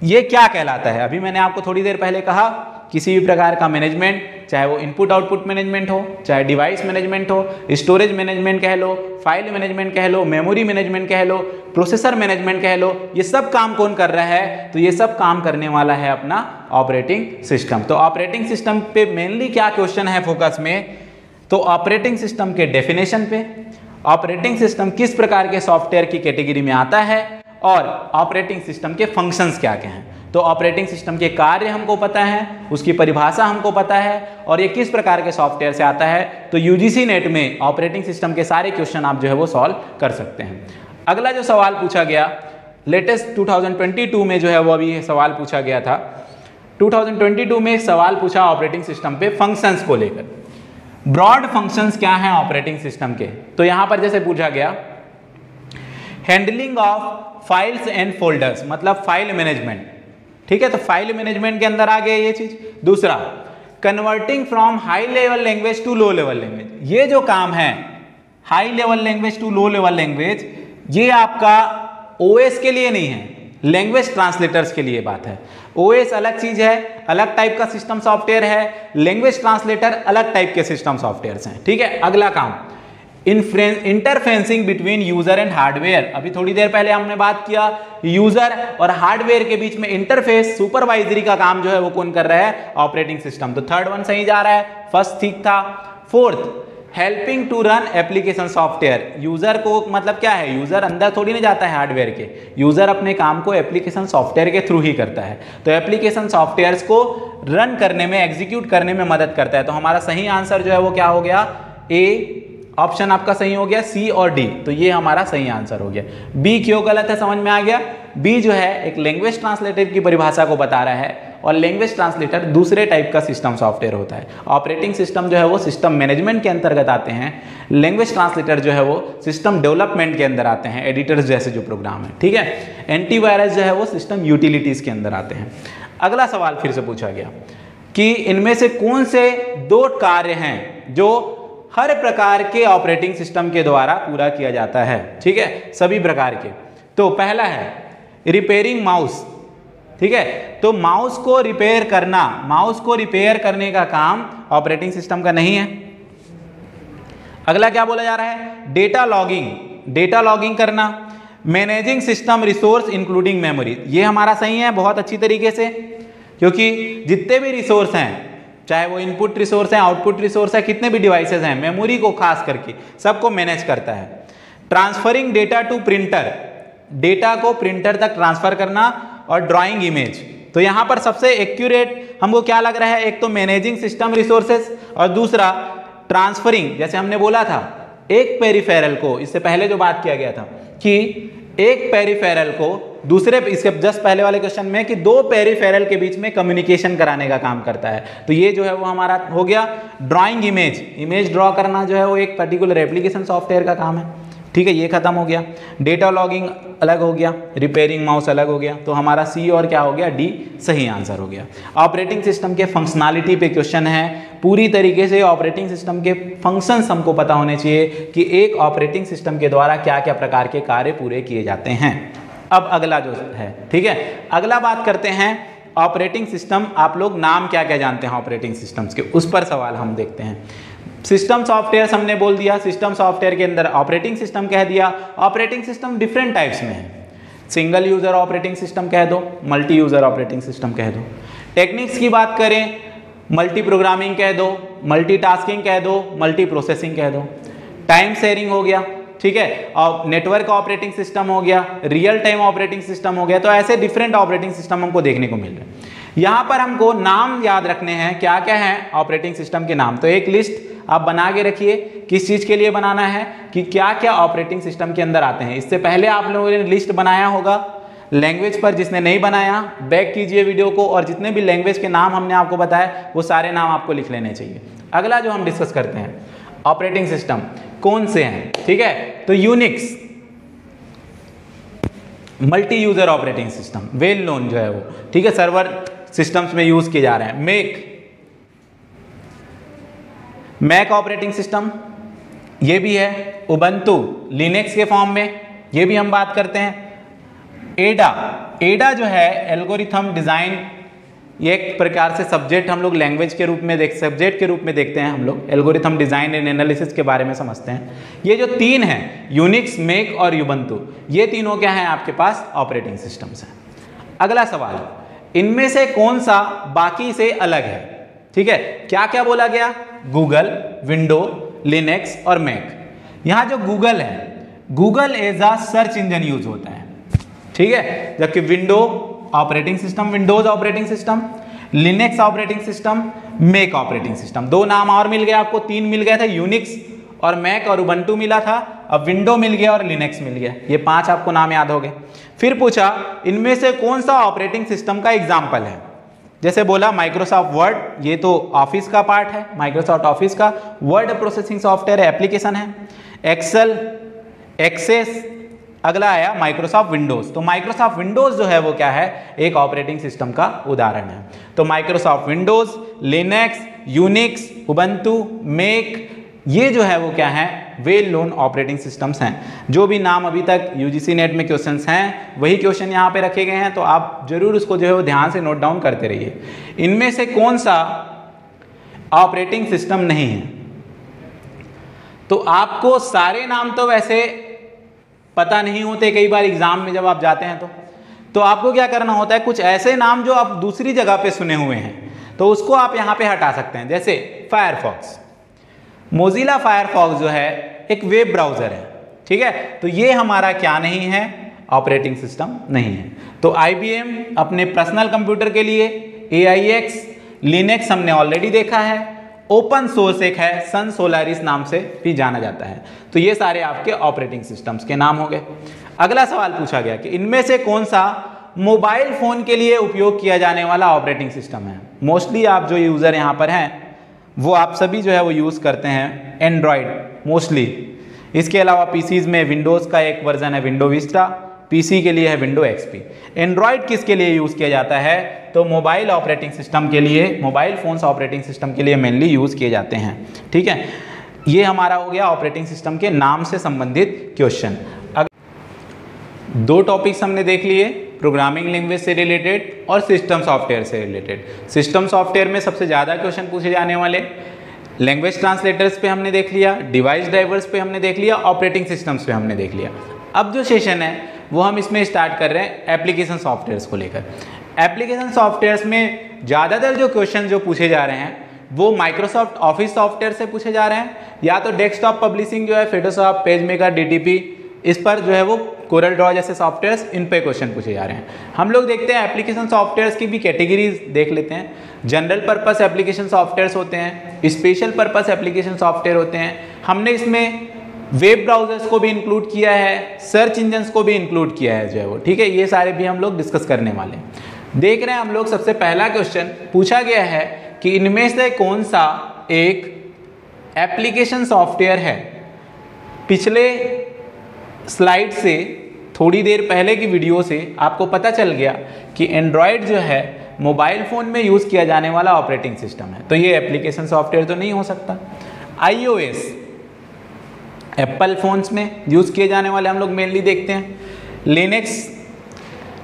ये क्या कहलाता है? अभी मैंने आपको थोड़ी देर पहले कहा किसी भी प्रकार का मैनेजमेंट, चाहे वो इनपुट आउटपुट मैनेजमेंट हो, चाहे डिवाइस मैनेजमेंट हो, स्टोरेज मैनेजमेंट कह लो, फाइल मैनेजमेंट कह लो, मेमोरी मैनेजमेंट कह लो, प्रोसेसर मैनेजमेंट कह लो, ये सब काम कौन कर रहा है? तो ये सब काम करने वाला है अपना ऑपरेटिंग सिस्टम। तो ऑपरेटिंग सिस्टम पे मेनली क्या क्वेश्चन है फोकस में? तो ऑपरेटिंग सिस्टम के डेफिनेशन पे, ऑपरेटिंग सिस्टम किस प्रकार के सॉफ्टवेयर की कैटेगरी में आता है और ऑपरेटिंग सिस्टम के फंक्शंस क्या क्या हैं। तो ऑपरेटिंग सिस्टम के कार्य हमको पता है, उसकी परिभाषा हमको पता है और ये किस प्रकार के सॉफ्टवेयर से आता है। तो यूजीसी नेट में ऑपरेटिंग सिस्टम के सारे क्वेश्चन आप जो है वो सॉल्व कर सकते हैं। अगला जो सवाल पूछा गया लेटेस्ट 2022 में जो है वो अभी सवाल पूछा गया था, 2022 में एक सवाल पूछा ऑपरेटिंग सिस्टम पे फंक्शंस को लेकर। ब्रॉड फंक्शंस क्या हैं ऑपरेटिंग सिस्टम के? तो यहां पर जैसे पूछा गया handling of files and folders, मतलब फाइल मैनेजमेंट, ठीक है, तो फाइल मैनेजमेंट के अंदर आ गया ये चीज। दूसरा, converting from high level language to low level language, ये जो काम है high level language to low level language, ये आपका ओएस के लिए नहीं है, लैंग्वेज ट्रांसलेटर्स के लिए बात है। ओएस अलग चीज है, अलग टाइप का सिस्टम सॉफ्टवेयर है, लैंग्वेज ट्रांसलेटर अलग टाइप के सिस्टम सॉफ्टवेयर्स हैं, ठीक है। अगला काम, interfacing between user and hardware. अभी थोड़ी देर पहले हमने बात किया यूजर और हार्डवेयर के बीच में इंटरफेस सुपरवाइजरी का काम जो है वो कौन कर रहा है? Operating system. तो थर्ड वन सही जा रहा है, फर्स्ट ठीक था। Fourth, helping to run application software, user को मतलब क्या है, यूजर अंदर थोड़ी नहीं जाता है हार्डवेयर के, यूजर अपने काम को एप्लीकेशन सॉफ्टवेयर के थ्रू ही करता है, तो एप्लीकेशन सॉफ्टवेयर्स को रन करने में, एग्जीक्यूट करने में मदद करता है। तो हमारा सही आंसर जो है वो क्या हो गया? ए ऑप्शन आपका सही हो गया, सी और डी, तो ये हमारा सही आंसर हो गया। बी क्यों गलत है समझ में आ गया? बी जो है एक लैंग्वेज ट्रांसलेटर की परिभाषा को बता रहा है, और लैंग्वेज ट्रांसलेटर दूसरे टाइप का सिस्टम सॉफ्टवेयर होता है। ऑपरेटिंग सिस्टम जो है वो सिस्टम मैनेजमेंट के अंतर्गत आते हैं, लैंग्वेज ट्रांसलेटर जो है वो सिस्टम डेवलपमेंट के अंदर आते हैं, एडिटर्स जैसे जो प्रोग्राम है, ठीक है। एंटीवायरस जो है वो सिस्टम यूटिलिटीज के अंदर आते हैं। अगला सवाल फिर से पूछा गया कि इनमें से कौन से दो कार्य हैं जो हर प्रकार के ऑपरेटिंग सिस्टम के द्वारा पूरा किया जाता है, ठीक है, सभी प्रकार के। तो पहला है रिपेयरिंग माउस, ठीक है, तो माउस को रिपेयर करना, माउस को रिपेयर करने का काम ऑपरेटिंग सिस्टम का नहीं है। अगला क्या बोला जा रहा है? डेटा लॉगिंग, डेटा लॉगिंग करना। Managing system resource including memory, ये हमारा सही है बहुत अच्छी तरीके से, क्योंकि जितने भी रिसोर्स हैं, चाहे वो इनपुट रिसोर्स है, आउटपुट रिसोर्स है, कितने भी डिवाइसेस हैं, मेमोरी को खास करके सबको मैनेज करता है। Transferring data to printer, data को प्रिंटर तक ट्रांसफर करना, और ड्राइंग इमेज। तो यहां पर सबसे एक्यूरेट हमको क्या लग रहा है? एक तो मैनेजिंग सिस्टम रिसोर्सेस, और दूसरा ट्रांसफरिंग। जैसे हमने बोला था एक पेरिफेरल को, इससे पहले जो बात किया गया था कि एक पेरिफेरल को दूसरे, इसके जस्ट पहले वाले क्वेश्चन में कि दो पेरिफेरल के बीच में कम्युनिकेशन कराने का काम करता है, तो ये जो है वो हमारा हो गया। ड्राइंग इमेज, इमेज ड्रॉ करना जो है वो एक पर्टिकुलर एप्लीकेशन सॉफ्टवेयर का काम है, ठीक है, ये खत्म हो गया। डेटा लॉगिंग अलग हो गया, रिपेयरिंग माउस अलग हो गया, तो हमारा सी और क्या हो गया? डी सही आंसर हो गया। ऑपरेटिंग सिस्टम के फंक्शनैलिटी पे क्वेश्चन है, पूरी तरीके से ऑपरेटिंग सिस्टम के फंक्शंस हमको पता होने चाहिए कि एक ऑपरेटिंग सिस्टम के द्वारा क्या क्या प्रकार के कार्य पूरे किए जाते हैं। अब अगला जो है, ठीक है, अगला बात करते हैं ऑपरेटिंग सिस्टम। आप लोग नाम क्या क्या जानते हैं ऑपरेटिंग सिस्टम्स के, उस पर सवाल हम देखते हैं। सिस्टम सॉफ्टवेयर हमने बोल दिया, सिस्टम सॉफ्टवेयर के अंदर ऑपरेटिंग सिस्टम कह दिया। ऑपरेटिंग सिस्टम डिफरेंट टाइप्स में है, सिंगल यूजर ऑपरेटिंग सिस्टम कह दो, मल्टी यूजर ऑपरेटिंग सिस्टम कह दो। टेक्निक्स की बात करें, मल्टी प्रोग्रामिंग कह दो, मल्टी टास्किंग कह दो, मल्टी प्रोसेसिंग कह दो। टाइम शेयरिंग हो गया, ठीक है, और नेटवर्क ऑपरेटिंग सिस्टम हो गया, रियल टाइम ऑपरेटिंग सिस्टम हो गया। तो ऐसे डिफरेंट ऑपरेटिंग सिस्टम हमको देखने को मिल रहे हैं। यहाँ पर हमको नाम याद रखने हैं, क्या क्या है ऑपरेटिंग सिस्टम के नाम। तो एक लिस्ट आप बना के रखिए, किस चीज़ के लिए बनाना है कि क्या क्या ऑपरेटिंग सिस्टम के अंदर आते हैं। इससे पहले आप लोगों ने लिस्ट बनाया होगा लैंग्वेज पर, जिसने नहीं बनाया बैक कीजिए वीडियो को, और जितने भी लैंग्वेज के नाम हमने आपको बताया वो सारे नाम आपको लिख लेने चाहिए। अगला जो हम डिस्कस करते हैं ऑपरेटिंग सिस्टम कौन से हैं, ठीक है, तो Unix multi user operating system well known जो है वो, ठीक है, सर्वर सिस्टम्स में यूज किए जा रहे हैं। मैक ऑपरेटिंग सिस्टम ये भी है, उबंटू लिनक्स के फॉर्म में, ये भी हम बात करते हैं। एडा जो है एल्गोरिथम डिजाइन, ये एक प्रकार से सब्जेक्ट हम लोग लैंग्वेज के रूप में सब्जेक्ट के रूप में देखते हैं, हम लोग एल्गोरिथम डिजाइन एंड एनालिसिस के बारे में समझते हैं। ये जो तीन हैं यूनिक्स, मैक और उबंटू, ये तीनों क्या हैं आपके पास ऑपरेटिंग सिस्टम्स हैं। अगला सवाल, इनमें से कौन सा बाकी से अलग है, ठीक है, क्या क्या बोला गया? गूगल, विंडो, लिनक्स और मैक। यहां जो गूगल है, Google as a search engine use होता है, ठीक है, जबकि Window operating system, Windows operating system, Linux operating system, Mac operating system. दो नाम और मिल गए आपको, तीन मिल गए थे, यूनिक्स और मैक और उबंटू मिला था, अब विंडो मिल गया और लिनक्स मिल गया, ये पांच आपको नाम याद हो गए। फिर पूछा इनमें से कौन सा ऑपरेटिंग सिस्टम का एग्जाम्पल है, जैसे बोला माइक्रोसॉफ्ट वर्ड, ये तो ऑफिस का पार्ट है, माइक्रोसॉफ्ट ऑफिस का वर्ड प्रोसेसिंग सॉफ्टवेयर एप्लीकेशन है। एक्सेल, एक्सेस, अगला आया माइक्रोसॉफ्ट विंडोज। तो माइक्रोसॉफ्ट विंडोज जो है वो क्या है, एक ऑपरेटिंग सिस्टम का उदाहरण है। तो Microsoft Windows, Linux, Unix, Ubuntu, make, ये जो है वो क्या है, वेल नोन ऑपरेटिंग सिस्टम्स हैं। जो भी नाम अभी तक यूजीसी नेट में क्वेश्चंस हैं वही क्वेश्चन यहाँ पे रखे गए हैं, तो आप जरूर उसको जो है वो ध्यान से नोट डाउन करते रहिए। इनमें से कौन सा ऑपरेटिंग सिस्टम नहीं है? तो आपको सारे नाम तो वैसे पता नहीं होते, कई बार एग्जाम में जब आप जाते हैं तो आपको क्या करना होता है, कुछ ऐसे नाम जो आप दूसरी जगह पे सुने हुए हैं तो उसको आप यहाँ पे हटा सकते हैं। जैसे फायरफॉक्स, मोजिला फायरफॉक्स जो है एक वेब ब्राउजर है, ठीक है, तो ये हमारा क्या नहीं है, ऑपरेटिंग सिस्टम नहीं है। तो IBM अपने पर्सनल कंप्यूटर के लिए AIX, लिनक्स हमने ऑलरेडी देखा है, ओपन सोर्स एक है सन सोलारिस नाम से भी जाना जाता है। तो ये सारे आपके ऑपरेटिंग सिस्टम्स के नाम हो गए। अगला सवाल पूछा गया कि इनमें से कौन सा मोबाइल फोन के लिए उपयोग किया जाने वाला ऑपरेटिंग सिस्टम है। मोस्टली आप जो यूजर यहाँ पर हैं वो आप सभी जो है वो यूज़ करते हैं एंड्रॉयड मोस्टली। इसके अलावा पीसीज में विंडोज़ का एक वर्जन है विंडो विस्टा, पीसी के लिए है विंडो XP। एंड्रॉयड किसके लिए यूज़ किया जाता है, तो मोबाइल ऑपरेटिंग सिस्टम के लिए, मोबाइल फोन्स ऑपरेटिंग सिस्टम के लिए मेनली यूज़ किए जाते हैं, ठीक है। ये हमारा हो गया ऑपरेटिंग सिस्टम के नाम से संबंधित क्वेश्चन। दो टॉपिक्स हमने देख लिए, प्रोग्रामिंग लैंग्वेज से रिलेटेड और सिस्टम सॉफ्टवेयर से रिलेटेड। सिस्टम सॉफ्टवेयर में सबसे ज़्यादा क्वेश्चन पूछे जाने वाले लैंग्वेज ट्रांसलेटर्स पे हमने देख लिया, डिवाइस ड्राइवर्स पे हमने देख लिया, ऑपरेटिंग सिस्टम्स पे हमने देख लिया। अब जो सेशन है वो हम इसमें स्टार्ट कर रहे हैं एप्लीकेशन सॉफ्टवेयर्स को लेकर। एप्लीकेशन सॉफ्टवेयर्स में ज़्यादातर जो क्वेश्चन जो पूछे जा रहे हैं वो माइक्रोसॉफ्ट ऑफिस सॉफ्टवेयर से पूछे जा रहे हैं, या तो डेस्कटॉप पब्लिशिंग जो है फोटोशॉप, पेज मेकर, DTP, इस पर जो है वो कोरल ड्रॉ जैसे सॉफ्टवेयर्स, इन पे क्वेश्चन पूछे जा रहे हैं। हम लोग देखते हैं एप्लीकेशन सॉफ्टवेयर्स की भी कैटेगरीज देख लेते हैं। जनरल पर्पस एप्लीकेशन सॉफ्टवेयर्स होते हैं, स्पेशल पर्पस एप्लीकेशन सॉफ्टवेयर होते हैं। हमने इसमें वेब ब्राउजर्स को भी इंक्लूड किया है, सर्च इंजन्स को भी इंक्लूड किया है जो है वो, ठीक है। ये सारे भी हम लोग डिस्कस करने वाले हैं। देख रहे हैं हम लोग, सबसे पहला क्वेश्चन पूछा गया है कि इनमें से कौन सा एक एप्लीकेशन सॉफ्टवेयर है। पिछले स्लाइड से थोड़ी देर पहले की वीडियो से आपको पता चल गया कि एंड्रॉयड जो है मोबाइल फ़ोन में यूज़ किया जाने वाला ऑपरेटिंग सिस्टम है, तो ये एप्लीकेशन सॉफ्टवेयर तो नहीं हो सकता। iOS एप्पल फ़ोन्स में यूज़ किए जाने वाले हम लोग मेनली देखते हैं।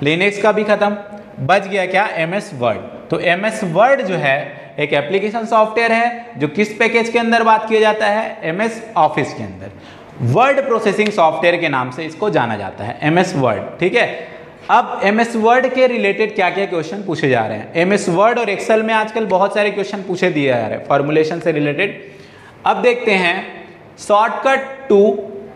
लिनक्स का भी ख़त्म, बच गया क्या, MS वर्ड। तो MS वर्ड जो है एक एप्लीकेशन सॉफ्टवेयर है जो किस पैकेज के अंदर बात किया जाता है, MS ऑफिस के अंदर। वर्ड प्रोसेसिंग सॉफ्टवेयर के नाम से इसको जाना जाता है, MS वर्ड, ठीक है। अब MS वर्ड के रिलेटेड क्या क्या क्वेश्चन पूछे जा रहे हैं। MS वर्ड और एक्सेल में आजकल बहुत सारे क्वेश्चन पूछे दिए जा रहे हैं फॉर्मुलेशन से रिलेटेड। अब देखते हैं शॉर्टकट टू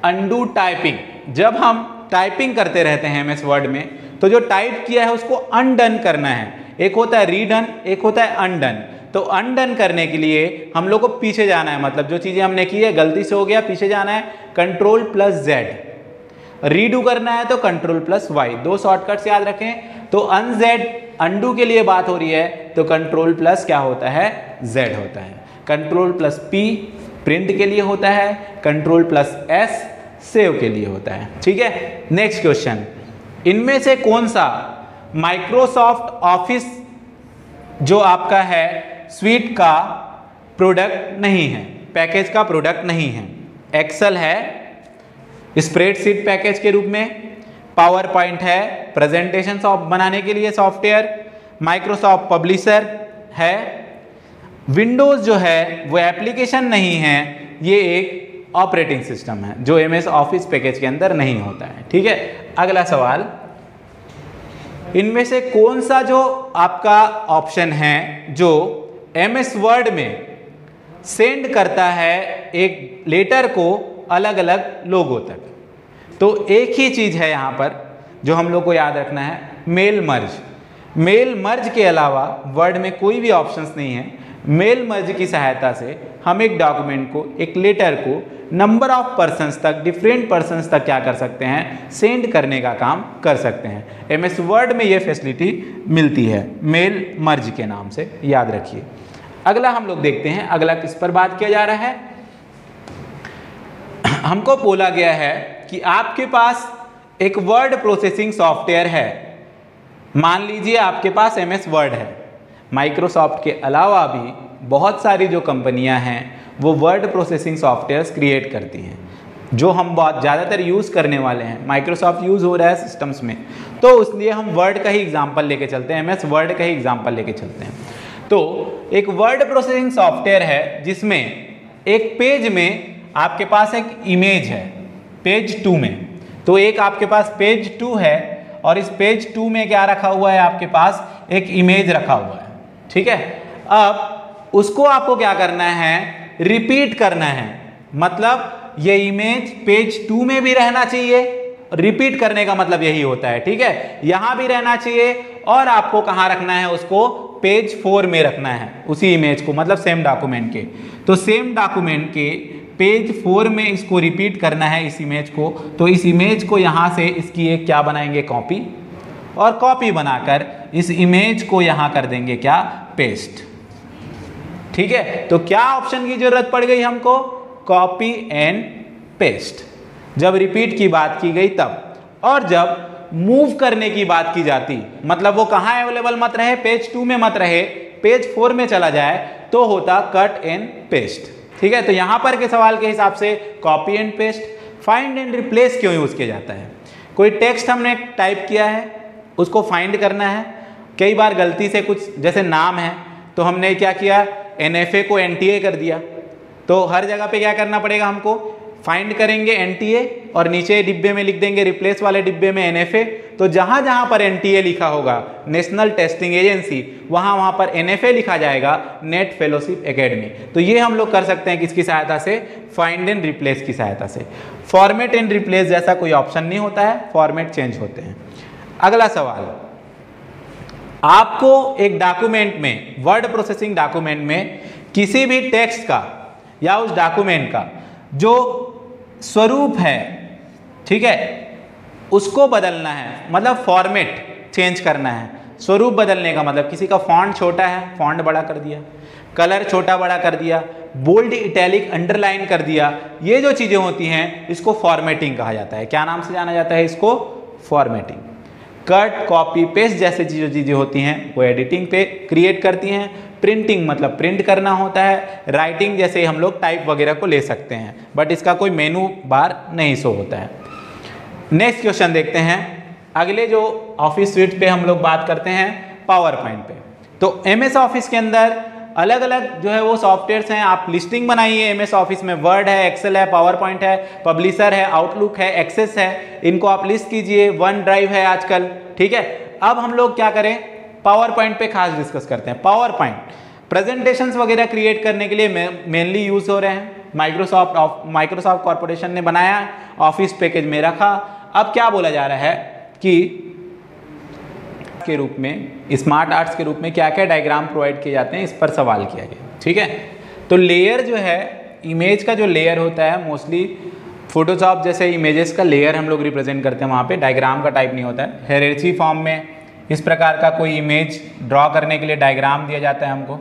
अनडू टाइपिंग। जब हम टाइपिंग करते रहते हैं MS वर्ड में तो जो टाइप किया है उसको अनडन करना है। एक होता है रीडन, एक होता है अनडन। तो अनडन करने के लिए हम लोग को पीछे जाना है, मतलब जो चीज़ें हमने की है गलती से हो गया, पीछे जाना है, Ctrl+Z। रीडू करना है तो Ctrl+Y। दो शॉर्टकट्स याद रखें। तो अनजेड अनडू के लिए बात हो रही है तो Ctrl+ क्या होता है, Z होता है। Ctrl+P प्रिंट के लिए होता है, Ctrl+S सेव के लिए होता है, ठीक है। नेक्स्ट क्वेश्चन, इनमें से कौन सा माइक्रोसॉफ्ट ऑफिस जो आपका है स्वीट का प्रोडक्ट नहीं है, पैकेज का प्रोडक्ट नहीं है। एक्सेल है स्प्रेडशीट पैकेज के रूप में, पावर पॉइंट है प्रेजेंटेशन बनाने के लिए सॉफ्टवेयर, माइक्रोसॉफ्ट पब्लिशर है। विंडोज जो है वो एप्लीकेशन नहीं है, ये एक ऑपरेटिंग सिस्टम है जो MS ऑफिस पैकेज के अंदर नहीं होता है, ठीक है। अगला सवाल, इनमें से कौन सा जो आपका ऑप्शन है जो MS वर्ड में सेंड करता है एक लेटर को अलग अलग लोगों तक। तो एक ही चीज़ है यहाँ पर जो हम लोग को याद रखना है, मेल मर्ज। मेल मर्ज के अलावा वर्ड में कोई भी ऑप्शंस नहीं है। मेल मर्ज की सहायता से हम एक डॉक्यूमेंट को, एक लेटर को नंबर ऑफ पर्सन्स तक, डिफरेंट पर्सन्स तक क्या कर सकते हैं, सेंड करने का काम कर सकते हैं। एमएस वर्ड में ये फैसिलिटी मिलती है मेल मर्ज के नाम से, याद रखिए। अगला हम लोग देखते हैं, अगला किस पर बात किया जा रहा है। हमको बोला गया है कि आपके पास एक वर्ड प्रोसेसिंग सॉफ्टवेयर है। मान लीजिए आपके पास एमएस वर्ड है। माइक्रोसॉफ्ट के अलावा भी बहुत सारी जो कंपनियां हैं वो वर्ड प्रोसेसिंग सॉफ्टवेयर्स क्रिएट करती हैं, जो हम बहुत ज़्यादातर यूज़ करने वाले हैं। माइक्रोसॉफ्ट यूज़ हो रहा है सिस्टम्स में, तो इसलिए हम वर्ड का ही एग्जाम्पल लेके चलते हैं, एमएस वर्ड का ही एग्जाम्पल लेके चलते हैं। तो एक वर्ड प्रोसेसिंग सॉफ्टवेयर है जिसमें एक पेज में आपके पास एक इमेज है, पेज 2 में। तो एक आपके पास पेज 2 है और इस पेज 2 में क्या रखा हुआ है, आपके पास एक इमेज रखा हुआ है, ठीक है। अब उसको आपको क्या करना है, रिपीट करना है। मतलब ये इमेज पेज 2 में भी रहना चाहिए, रिपीट करने का मतलब यही होता है, ठीक है। यहां भी रहना चाहिए और आपको कहां रखना है, उसको पेज 4 में रखना है उसी इमेज को, मतलब सेम डॉक्यूमेंट के। तो सेम डॉक्यूमेंट के पेज 4 में इसको रिपीट करना है, इस इमेज को। तो इस इमेज को यहाँ से इसकी एक क्या बनाएंगे, कॉपी, और कॉपी बनाकर इस इमेज को यहाँ कर देंगे क्या, पेस्ट, ठीक है। तो क्या ऑप्शन की जरूरत पड़ गई हमको, कॉपी एंड पेस्ट, जब रिपीट की बात की गई तब। और जब मूव करने की बात की जाती, मतलब वो कहाँ अवेलेबल मत रहे, पेज 2 में मत रहे, पेज 4 में चला जाए, तो होता कट एंड पेस्ट, ठीक है। तो यहां पर के सवाल के हिसाब से copy and paste. Find and replace क्यों यूज किया जाता है, कोई टेक्स्ट हमने टाइप किया है, उसको फाइंड करना है। कई बार गलती से कुछ, जैसे नाम है तो हमने क्या किया, NFA को NTA कर दिया, तो हर जगह पे क्या करना पड़ेगा हमको, फाइंड करेंगे NTA और नीचे डिब्बे में लिख देंगे, रिप्लेस वाले डिब्बे में NFA। तो जहां जहां पर NTA लिखा होगा, नेशनल टेस्टिंग एजेंसी, वहां पर NFA लिखा जाएगा, नेट फेलोशिप एकेडमी। तो ये हम लोग कर सकते हैं किसकी सहायता से, फाइंड एंड रिप्लेस की सहायता से। फॉर्मेट एंड रिप्लेस जैसा कोई ऑप्शन नहीं होता है, फॉर्मेट चेंज होते हैं। अगला सवाल, आपको एक डॉक्यूमेंट में, वर्ड प्रोसेसिंग डॉक्यूमेंट में किसी भी टेक्स्ट का या उस डॉक्यूमेंट का जो स्वरूप है, ठीक है, उसको बदलना है, मतलब फॉर्मेट चेंज करना है। स्वरूप बदलने का मतलब किसी का फॉन्ट छोटा है, फॉन्ट बड़ा कर दिया, कलर छोटा बड़ा कर दिया, बोल्ड, इटैलिक, अंडरलाइन कर दिया। ये जो चीज़ें होती हैं इसको फॉर्मेटिंग कहा जाता है। क्या नाम से जाना जाता है इसको, फॉर्मेटिंग। कट, कॉपी, पेस्ट जैसे जो चीज़ें होती हैं वो एडिटिंग पे क्रिएट करती हैं। प्रिंटिंग मतलब प्रिंट करना होता है। राइटिंग जैसे हम लोग टाइप वगैरह को ले सकते हैं, बट इसका कोई मेनू बार नहीं शो होता है। नेक्स्ट क्वेश्चन देखते हैं। अगले जो ऑफिस स्यूट पे हम लोग बात करते हैं, पावर पॉइंट पे। तो एमएस ऑफिस के अंदर अलग अलग जो है वो सॉफ्टवेयर्स हैं। आप लिस्टिंग बनाइए एमएस ऑफिस में, वर्ड है, एक्सेल है, पावर पॉइंट है, पब्लिशर है, आउटलुक है, एक्सेस है, इनको आप लिस्ट कीजिए। वन ड्राइव है आजकल, ठीक है। अब हम लोग क्या करें, पावर पॉइंट पे खास डिस्कस करते हैं। पावर पॉइंट प्रेजेंटेशंस वगैरह क्रिएट करने के लिए मेनली यूज हो रहे हैं। माइक्रोसॉफ्ट कॉर्पोरेशन ने बनाया, ऑफिस पैकेज में रखा। अब क्या बोला जा रहा है कि के रूप में, स्मार्ट आर्ट्स के रूप में क्या क्या डायग्राम प्रोवाइड किए जाते हैं, इस पर सवाल किया गया, ठीक है। तो लेयर जो है, इमेज का जो लेयर होता है, मोस्टली फोटोशॉप जैसे इमेजेस का लेयर हम लोग रिप्रेजेंट करते हैं, वहाँ पे डायग्राम का टाइप नहीं होता है। हेरेची फॉर्म में इस प्रकार का कोई इमेज ड्रॉ करने के लिए डायग्राम दिया जाता है हमको,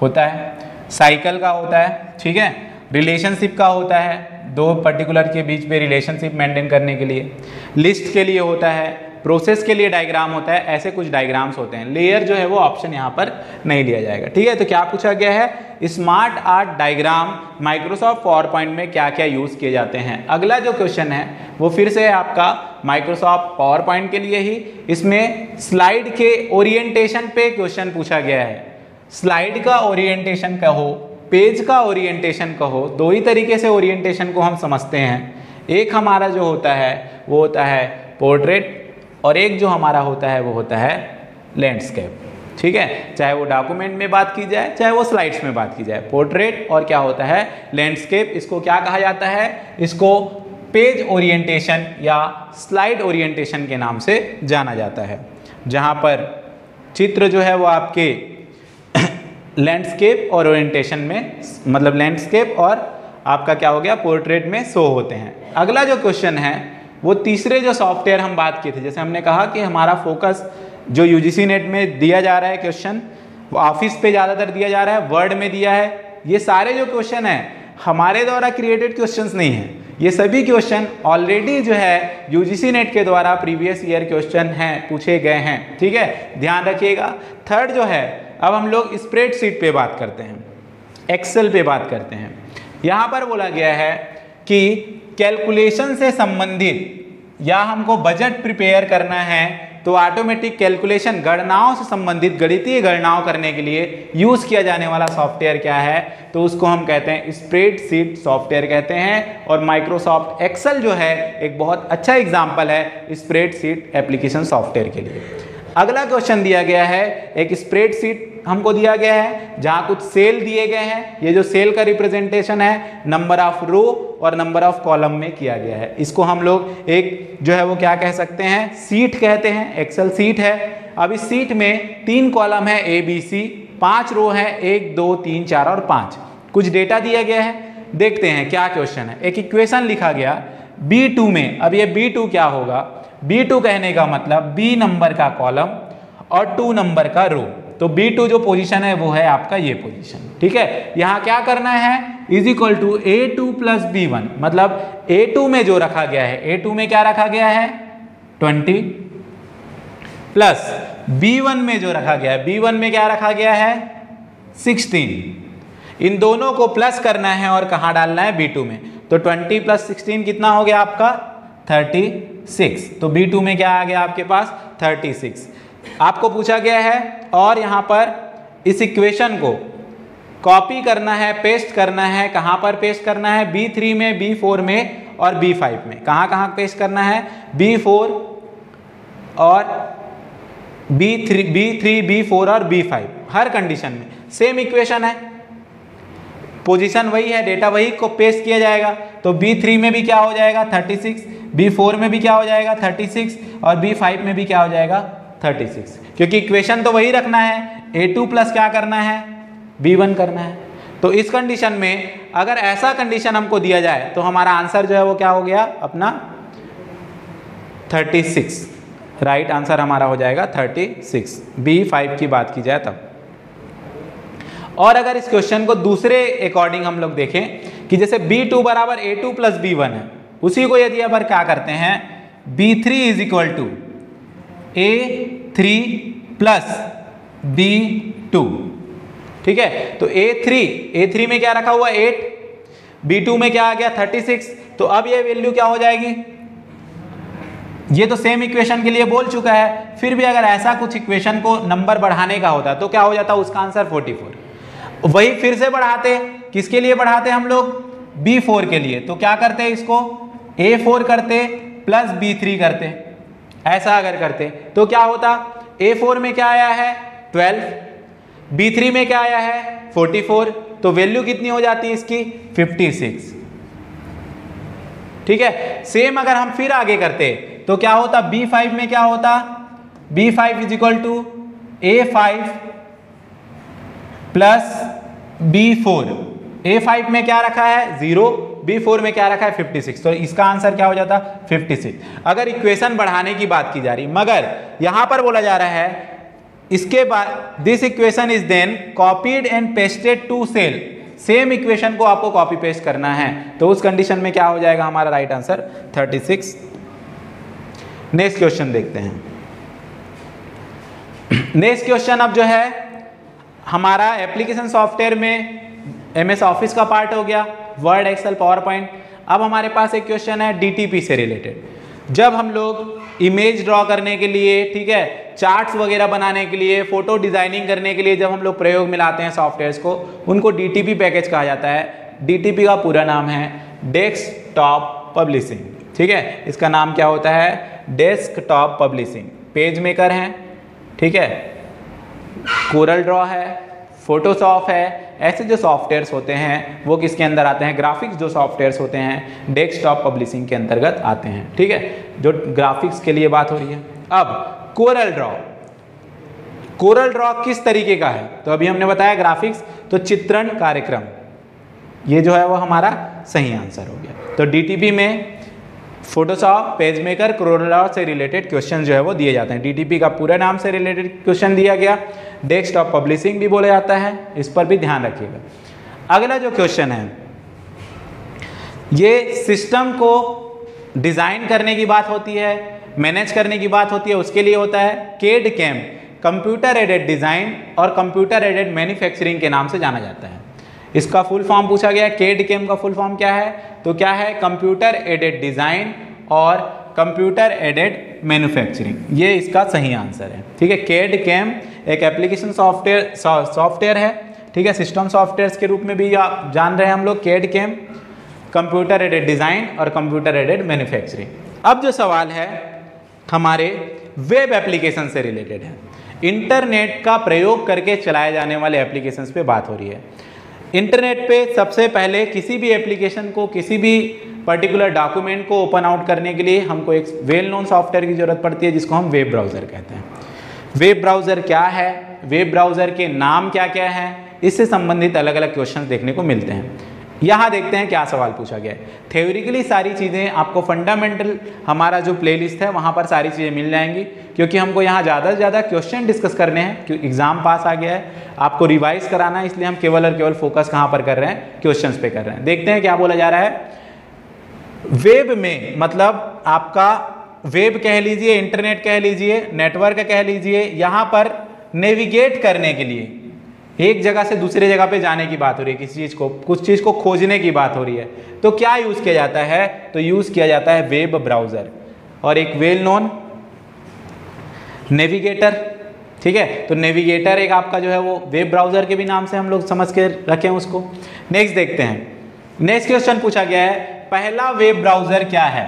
होता है। साइकिल का होता है, ठीक है। रिलेशनशिप का होता है, दो पर्टिकुलर के बीच में रिलेशनशिप मेंटेन करने के लिए। लिस्ट के लिए होता है, प्रोसेस के लिए डायग्राम होता है। ऐसे कुछ डायग्राम्स होते हैं। लेयर जो है वो ऑप्शन यहाँ पर नहीं लिया जाएगा, ठीक है। तो क्या पूछा गया है, smart art diagram Microsoft power point में क्या क्या यूज किए जाते हैं। अगला जो क्वेश्चन है वो फिर से है आपका माइक्रोसॉफ्ट पावर पॉइंट के लिए ही। इसमें स्लाइड के ओरिएंटेशन पे क्वेश्चन पूछा गया है। स्लाइड का ओरिएंटेशन कहो, पेज का ओरिएंटेशन कहो, दो ही तरीके से ओरिएंटेशन को हम समझते हैं। एक हमारा जो होता है वो होता है पोर्ट्रेट, और एक जो हमारा होता है वो होता है लैंडस्केप, ठीक है। चाहे वो डॉक्यूमेंट में बात की जाए, चाहे वो स्लाइड्स में बात की जाए, पोर्ट्रेट और क्या होता है, लैंडस्केप। इसको क्या कहा जाता है, इसको पेज ओरिएंटेशन या स्लाइड ओरिएंटेशन के नाम से जाना जाता है, जहाँ पर चित्र जो है वो आपके लैंडस्केप और ओरिएंटेशन में, मतलब लैंडस्केप और आपका क्या हो गया पोर्ट्रेट में शो होते हैं। अगला जो क्वेश्चन है वो तीसरे जो सॉफ्टवेयर हम बात किए थे, जैसे हमने कहा कि हमारा फोकस जो यूजीसी नेट में दिया जा रहा है क्वेश्चन, वो ऑफिस पे ज़्यादातर दिया जा रहा है, वर्ड में दिया है। ये सारे जो क्वेश्चन हैं हमारे द्वारा क्रिएटेड क्वेश्चंस नहीं हैं, ये सभी क्वेश्चन ऑलरेडी जो है यूजीसी नेट के द्वारा प्रीवियस ईयर क्वेश्चन हैं, पूछे गए हैं। ठीक है, ध्यान रखिएगा। थर्ड जो है, अब हम लोग स्प्रेडशीट पे बात करते हैं, एक्सेल पे बात करते हैं। यहाँ पर बोला गया है कि कैलकुलेशन से संबंधित या हमको बजट प्रिपेयर करना है तो ऑटोमेटिक कैलकुलेशन, गणनाओं से संबंधित गणितीय गणनाओं करने के लिए यूज किया जाने वाला सॉफ्टवेयर क्या है, तो उसको हम कहते हैं स्प्रेडशीट सॉफ्टवेयर कहते हैं। और माइक्रोसॉफ्ट एक्सेल जो है एक बहुत अच्छा एग्जांपल है स्प्रेडशीट एप्लीकेशन सॉफ्टवेयर के लिए। अगला क्वेश्चन दिया गया है, एक स्प्रेडशीट हमको दिया गया है जहां कुछ सेल दिए गए हैं। ये जो सेल का रिप्रेजेंटेशन है नंबर ऑफ रो और नंबर ऑफ कॉलम में किया गया है। इसको हम लोग एक जो है वो क्या कह सकते हैं, सीट कहते हैं। एक्सेल सीट है। अब इस सीट में 3 कॉलम है ए बी सी, 5 रो है 1 2 3 4 और 5। कुछ डेटा दिया गया है, देखते हैं क्या क्वेश्चन है। एक इक्वेशन लिखा गया B2 में। अब ये B2 क्या होगा, B2 कहने का मतलब B नंबर का कॉलम और 2 नंबर का रो। तो B2 जो पोजीशन है वो है आपका ये पोजीशन। ठीक है, यहाँ क्या करना है, is equal to A2 plus B1, मतलब A2 में जो रखा गया है, A2 में क्या रखा गया है 20 प्लस B1 में जो रखा गया है, B1 में क्या रखा गया है 16। इन दोनों को प्लस करना है और कहाँ डालना है B2 में। तो 20 प्लस 16 कितना हो गया आपका 36। तो B2 में क्या आ गया आपके पास 36। आपको पूछा गया है और यहाँ पर इस इक्वेशन को कॉपी करना है, पेस्ट करना है। कहाँ पर पेस्ट करना है, B3 में, B4 में और B5 में। कहाँ कहाँ पेस्ट करना है, B4 और B3, B4 और B5। हर कंडीशन में सेम इक्वेशन है, पोजीशन वही है, डेटा वही को पेस्ट किया जाएगा। तो B3 में भी क्या हो जाएगा 36, B4 में भी क्या हो जाएगा 36 और B5 में भी क्या हो जाएगा 36, क्योंकि इक्वेशन तो वही रखना है। A2 प्लस क्या करना है B1 करना है। तो इस कंडीशन में अगर ऐसा कंडीशन हमको दिया जाए तो हमारा आंसर जो है वो क्या हो गया अपना 36। राइट आंसर हमारा हो जाएगा 36, B5 की बात की जाए तब। और अगर इस क्वेश्चन को दूसरे अकॉर्डिंग हम लोग देखें कि जैसे B2 बराबर A2 प्लस B1 है, उसी को यदि अब क्या करते हैं B3 is equal to A3 plus B2। ठीक है, तो A3 में क्या रखा हुआ 8, B2 में क्या आ गया 36। तो अब ये वैल्यू क्या हो जाएगी, ये तो सेम इक्वेशन के लिए बोल चुका है, फिर भी अगर ऐसा कुछ इक्वेशन को नंबर बढ़ाने का होता तो क्या हो जाता, उसका आंसर 44। वही फिर से बढ़ाते, किसके लिए बढ़ाते हम लोग B4 के लिए। तो क्या करते इसको A4 करते प्लस B3 करते। ऐसा अगर करते तो क्या होता, A4 में क्या आया है 12, B3 में क्या आया है 44। तो वैल्यू कितनी हो जाती है इसकी 56। ठीक है, सेम अगर हम फिर आगे करते तो क्या होता, B5 में क्या होता, B5 is equal to A5 plus B4। A5 में क्या रखा है 0, B4 में क्या रखा है 56। तो इसका आंसर क्या हो जाता 56, अगर इक्वेशन बढ़ाने की बात की जा रही। मगर यहां पर बोला जा रहा है इसके बाद this equation is then copied and pasted to cell. Same equation को आपको कॉपी पेस्ट करना है, तो उस कंडीशन में क्या हो जाएगा हमारा राइट आंसर 36। नेक्स्ट क्वेश्चन देखते हैं। नेक्स्ट क्वेश्चन अब जो है हमारा एप्लीकेशन सॉफ्टवेयर में MS ऑफिस का पार्ट हो गया, वर्ड, एक्सेल, पावर पॉइंट। अब हमारे पास एक क्वेश्चन है DTP से रिलेटेड। जब हम लोग इमेज ड्रॉ करने के लिए, ठीक है, चार्ट्स वगैरह बनाने के लिए, फोटो डिजाइनिंग करने के लिए जब हम लोग प्रयोग में लाते हैं सॉफ्टवेयर्स को, उनको DTP पैकेज कहा जाता है। DTP का पूरा नाम है डेस्कटॉप पब्लिशिंग। ठीक है, इसका नाम क्या होता है डेस्कटॉप पब्लिशिंग। पेज मेकर है, ठीक है, कोरल ड्रॉ है, फोटोशॉप है। ऐसे जो सॉफ्टवेयर्स होते हैं वो किसके अंदर आते हैं, ग्राफिक्स जो सॉफ्टवेयर्स होते हैं डेस्कटॉप पब्लिशिंग के अंतर्गत आते हैं। ठीक है, जो ग्राफिक्स के लिए बात हो रही है। अब कोरल कोरल ड्रॉ किस तरीके का है? तो अभी हमने बताया ग्राफिक्स, तो चित्रण कार्यक्रम, ये जो है वो हमारा सही आंसर हो गया। तो डीटीपी में Photoshop, page maker, Corel Draw से रिलेटेड क्वेश्चन जो है वो दिए जाते हैं। डीटीपी का पूरा नाम से रिलेटेड क्वेश्चन दिया गया, डेस्कटॉप पब्लिशिंग भी बोला जाता है, इस पर भी ध्यान रखिएगा। अगला जो क्वेश्चन है, ये सिस्टम को डिज़ाइन करने की बात होती है, मैनेज करने की बात होती है, उसके लिए होता है केड कैम, कंप्यूटर एडेड डिज़ाइन और कंप्यूटर एडेड मैन्युफैक्चरिंग के नाम से जाना जाता है। इसका फुल फॉर्म पूछा गया है, केड कैम का फुल फॉर्म क्या है? तो क्या है? कंप्यूटर एडेड डिज़ाइन और कंप्यूटर एडेड मैन्युफैक्चरिंग, ये इसका सही आंसर है। ठीक है, केड कैम एक एप्लीकेशन सॉफ्टवेयर है, ठीक है, सिस्टम सॉफ्टवेयर के रूप में भी आप जान रहे हैं हम लोग, केड कैम, कंप्यूटर एडेड डिज़ाइन और कंप्यूटर एडेड मैन्युफैक्चरिंग। अब जो सवाल है हमारे वेब एप्लीकेशन से रिलेटेड है, इंटरनेट का प्रयोग करके चलाए जाने वाले एप्लीकेशंस पे बात हो रही है। इंटरनेट पे सबसे पहले किसी भी एप्लीकेशन को, किसी भी पर्टिकुलर डॉक्यूमेंट को ओपन आउट करने के लिए हमको एक वेल नोन सॉफ्टवेयर की ज़रूरत पड़ती है, जिसको हम वेब ब्राउज़र कहते हैं। वेब ब्राउज़र क्या है, वेब ब्राउज़र के नाम क्या क्या हैं, इससे संबंधित अलग अलग क्वेश्चन देखने को मिलते हैं। यहाँ देखते हैं क्या सवाल पूछा गया है। थ्योरिकली सारी चीज़ें आपको फंडामेंटल हमारा जो प्लेलिस्ट है वहाँ पर सारी चीज़ें मिल जाएंगी, क्योंकि हमको यहाँ ज़्यादा से ज़्यादा क्वेश्चन डिस्कस करने हैं, क्योंकि एग्जाम पास आ गया है, आपको रिवाइज कराना है, इसलिए हम केवल और केवल फोकस कहाँ पर कर रहे हैं? क्वेश्चंस पे कर रहे हैं। देखते हैं क्या बोला जा रहा है। वेब में मतलब आपका वेब कह लीजिए, इंटरनेट कह लीजिए, नेटवर्क कह लीजिए, यहाँ पर नेविगेट करने के लिए एक जगह से दूसरे जगह पे जाने की बात हो रही है, किसी चीज़ को, कुछ चीज़ को खोजने की बात हो रही है, तो क्या यूज़ किया जाता है? तो यूज़ किया जाता है वेब ब्राउज़र और एक वेल नोन नेविगेटर। ठीक है, तो नेविगेटर एक आपका जो है वो वेब ब्राउज़र के भी नाम से हम लोग समझ के रखें उसको। नेक्स्ट देखते हैं, नेक्स्ट क्वेश्चन पूछा गया है, पहला वेब ब्राउज़र क्या है?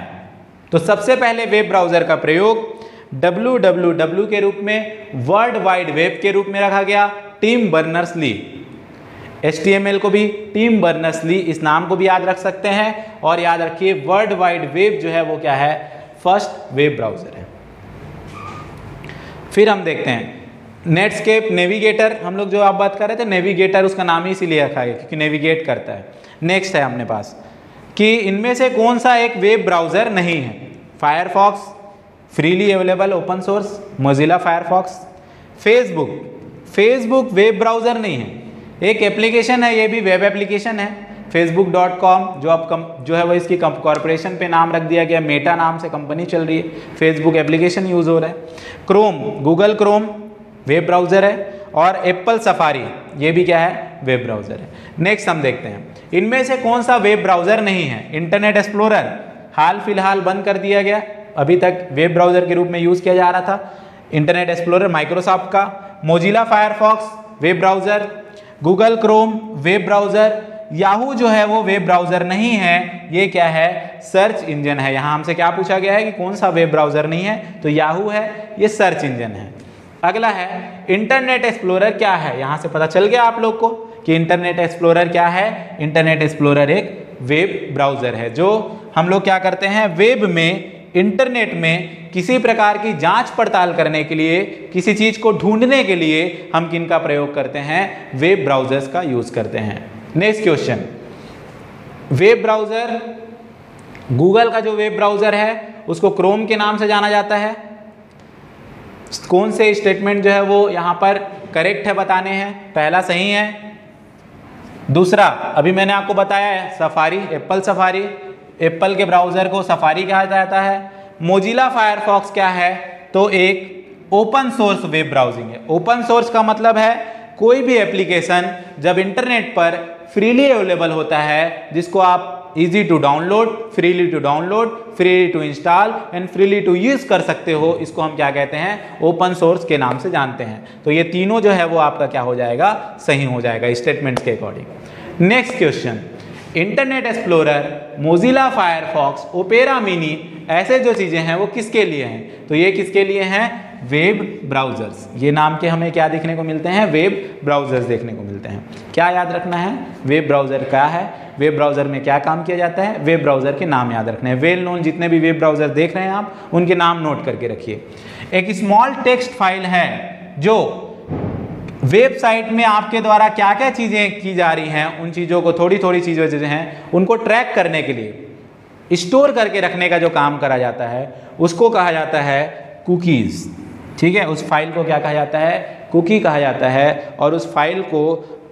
तो सबसे पहले वेब ब्राउज़र का प्रयोग www के रूप में, वर्ल्ड वाइड वेब के रूप में रखा गया टिम बर्नर्स-ली। HTML को भी टिम बर्नर्स-ली इस नाम को भी याद रख सकते हैं, और याद रखिए वर्ल्ड वाइड वेब जो है वो क्या है? फर्स्ट वेब ब्राउज़र है। फिर हम देखते हैं नेटस्केप नेविगेटर, हम लोग जो आप बात कर रहे थे नेविगेटर, उसका नाम ही इसीलिए रखा है क्योंकि नेविगेट करता है। नेक्स्ट है अपने पास कि इनमें से कौन सा एक वेब ब्राउज़र नहीं है? Firefox freely available open source, Mozilla Firefox. Facebook web browser नहीं है, एक एप्लीकेशन है, ये भी वेब एप्लीकेशन है, facebook.com, जो अब जो है वो इसकी कॉर्पोरेशन पे नाम रख दिया गया, मेटा नाम से कंपनी चल रही है, फेसबुक एप्लीकेशन यूज़ हो रहा है। Chrome, Google Chrome web browser है, और एप्पल सफारी ये भी क्या है? वेब ब्राउज़र है। नेक्स्ट हम देखते हैं इनमें से कौन सा वेब ब्राउज़र नहीं है? इंटरनेट एक्सप्लोरर हाल फिलहाल बंद कर दिया गया, अभी तक वेब ब्राउज़र के रूप में यूज़ किया जा रहा था इंटरनेट एक्सप्लोरर माइक्रोसॉफ्ट का। Mozilla Firefox web browser, Google Chrome web browser, Yahoo जो है वो वेब ब्राउज़र नहीं है, ये क्या है? सर्च इंजन है। यहाँ हमसे क्या पूछा गया है कि कौन सा वेब ब्राउज़र नहीं है? तो याहू है, ये सर्च इंजन है। अगला है इंटरनेट एक्सप्लोरर क्या है? यहाँ से पता चल गया आप लोग को कि इंटरनेट एक्सप्लोरर क्या है। इंटरनेट एक्सप्लोरर एक वेब ब्राउज़र है, जो हम लोग क्या करते हैं वेब में, इंटरनेट में किसी प्रकार की जांच पड़ताल करने के लिए, किसी चीज़ को ढूंढने के लिए हम किन का प्रयोग करते हैं? वेब ब्राउज़र्स का यूज़ करते हैं। Next question, web browser, Google का जो वेब ब्राउज़र है उसको क्रोम के नाम से जाना जाता है। कौन से स्टेटमेंट जो है वो यहाँ पर करेक्ट है बताने हैं? पहला सही है, दूसरा अभी मैंने आपको बताया है सफारी, एप्पल सफारी, एप्पल के ब्राउज़र को सफारी कहा जाता है। मोजिला फायरफॉक्स क्या है? तो एक ओपन सोर्स वेब ब्राउजिंग है। ओपन सोर्स का मतलब है कोई भी एप्लीकेशन जब इंटरनेट पर फ्रीली अवेलेबल होता है, जिसको आप easy to download, freely to install and freely to use कर सकते हो, इसको हम क्या कहते हैं? ओपन सोर्स के नाम से जानते हैं। तो ये तीनों जो है वो आपका क्या हो जाएगा? सही हो जाएगा स्टेटमेंट्स के according. Next question, internet explorer, Mozilla Firefox, opera mini, ऐसे जो चीज़ें हैं वो किसके लिए हैं? तो ये किसके लिए हैं? Web browsers. ये नाम के हमें क्या देखने को मिलते हैं? वेब ब्राउज़र्स देखने को मिलते हैं। क्या याद रखना है? वेब ब्राउज़र क्या है, वेब ब्राउज़र में क्या काम किया जाता है, वेब ब्राउज़र के नाम याद रखने हैं। वेल नोन जितने भी वेब ब्राउज़र देख रहे हैं आप, उनके नाम नोट करके रखिए। एक स्मॉल टेक्स्ट फाइल है जो वेबसाइट में आपके द्वारा क्या क्या चीज़ें की जा रही हैं, उन चीज़ों को थोड़ी थोड़ी चीज़ें जो हैं उनको ट्रैक करने के लिए स्टोर करके रखने का जो काम करा जाता है उसको कहा जाता है कुकीज़। ठीक है, उस फाइल को क्या कहा जाता है, कुकी कहा जाता है। और उस फाइल को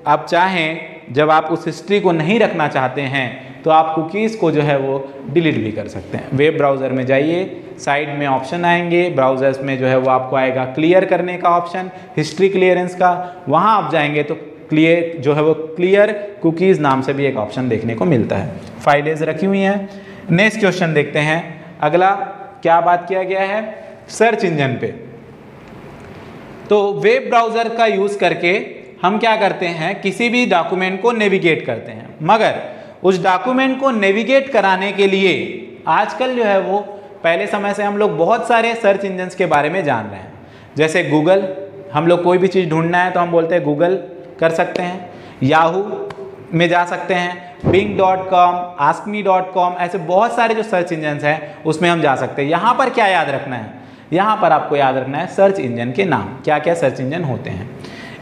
आप चाहें जब आप उस हिस्ट्री को नहीं रखना चाहते हैं तो आप कुकीज़ को जो है वो डिलीट भी कर सकते हैं। वेब ब्राउज़र में जाइए, साइड में ऑप्शन आएंगे, ब्राउज़र्स में जो है वो आपको आएगा क्लियर करने का ऑप्शन, हिस्ट्री क्लियरेंस का। वहाँ आप जाएंगे तो क्लियर जो है वो क्लियर कुकीज़ नाम से भी एक ऑप्शन देखने को मिलता है। फाइलें रखी हुई हैं। नेक्स्ट क्वेश्चन देखते हैं। अगला क्या बात किया गया है, सर्च इंजन पे। तो वेब ब्राउज़र का यूज़ करके हम क्या करते हैं, किसी भी डॉक्यूमेंट को नेविगेट करते हैं। मगर उस डॉक्यूमेंट को नेविगेट कराने के लिए आजकल जो है वो, पहले समय से हम लोग बहुत सारे सर्च इंजन्स के बारे में जान रहे हैं। जैसे गूगल, हम लोग कोई भी चीज़ ढूंढना है तो हम बोलते हैं गूगल कर सकते हैं, याहू में जा सकते हैं, bing.com, askme.com, ऐसे बहुत सारे जो सर्च इंजन्स हैं उसमें हम जा सकते हैं। यहाँ पर क्या याद रखना है, यहाँ पर आपको याद रखना है सर्च इंजन के नाम, क्या क्या सर्च इंजन होते हैं।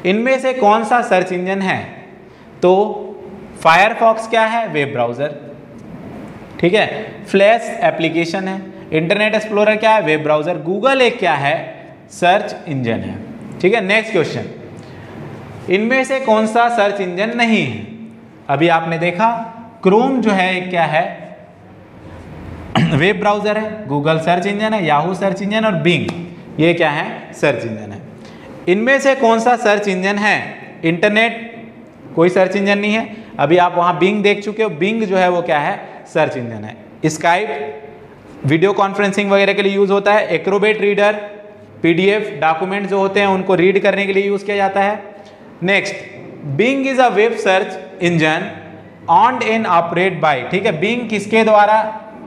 इनमें से कौन सा सर्च इंजन है, तो फायरफॉक्स क्या है, वेब ब्राउज़र। ठीक है, फ्लैश एप्लीकेशन है, इंटरनेट एक्सप्लोरर क्या है, वेब ब्राउज़र। गूगल एक क्या है, सर्च इंजन है। ठीक है, नेक्स्ट क्वेश्चन, इनमें से कौन सा सर्च इंजन नहीं है। अभी आपने देखा क्रोम जो है एक क्या है, वेब ब्राउज़र है, गूगल सर्च इंजन है, याहू सर्च इंजन और बिंग ये क्या है, सर्च इंजन है। इनमें से कौन सा सर्च इंजन है, इंटरनेट कोई सर्च इंजन नहीं है। अभी आप वहाँ बिंग देख चुके हो, बिंग जो है वो क्या है, सर्च इंजन है। स्काइप वीडियो कॉन्फ्रेंसिंग वगैरह के लिए यूज़ होता है। एक्रोबेट रीडर पीडीएफ डॉक्यूमेंट जो होते हैं उनको रीड करने के लिए यूज़ किया जाता है। Next, Bing is a web search engine owned and operate by. ठीक है, बिंग किसके द्वारा,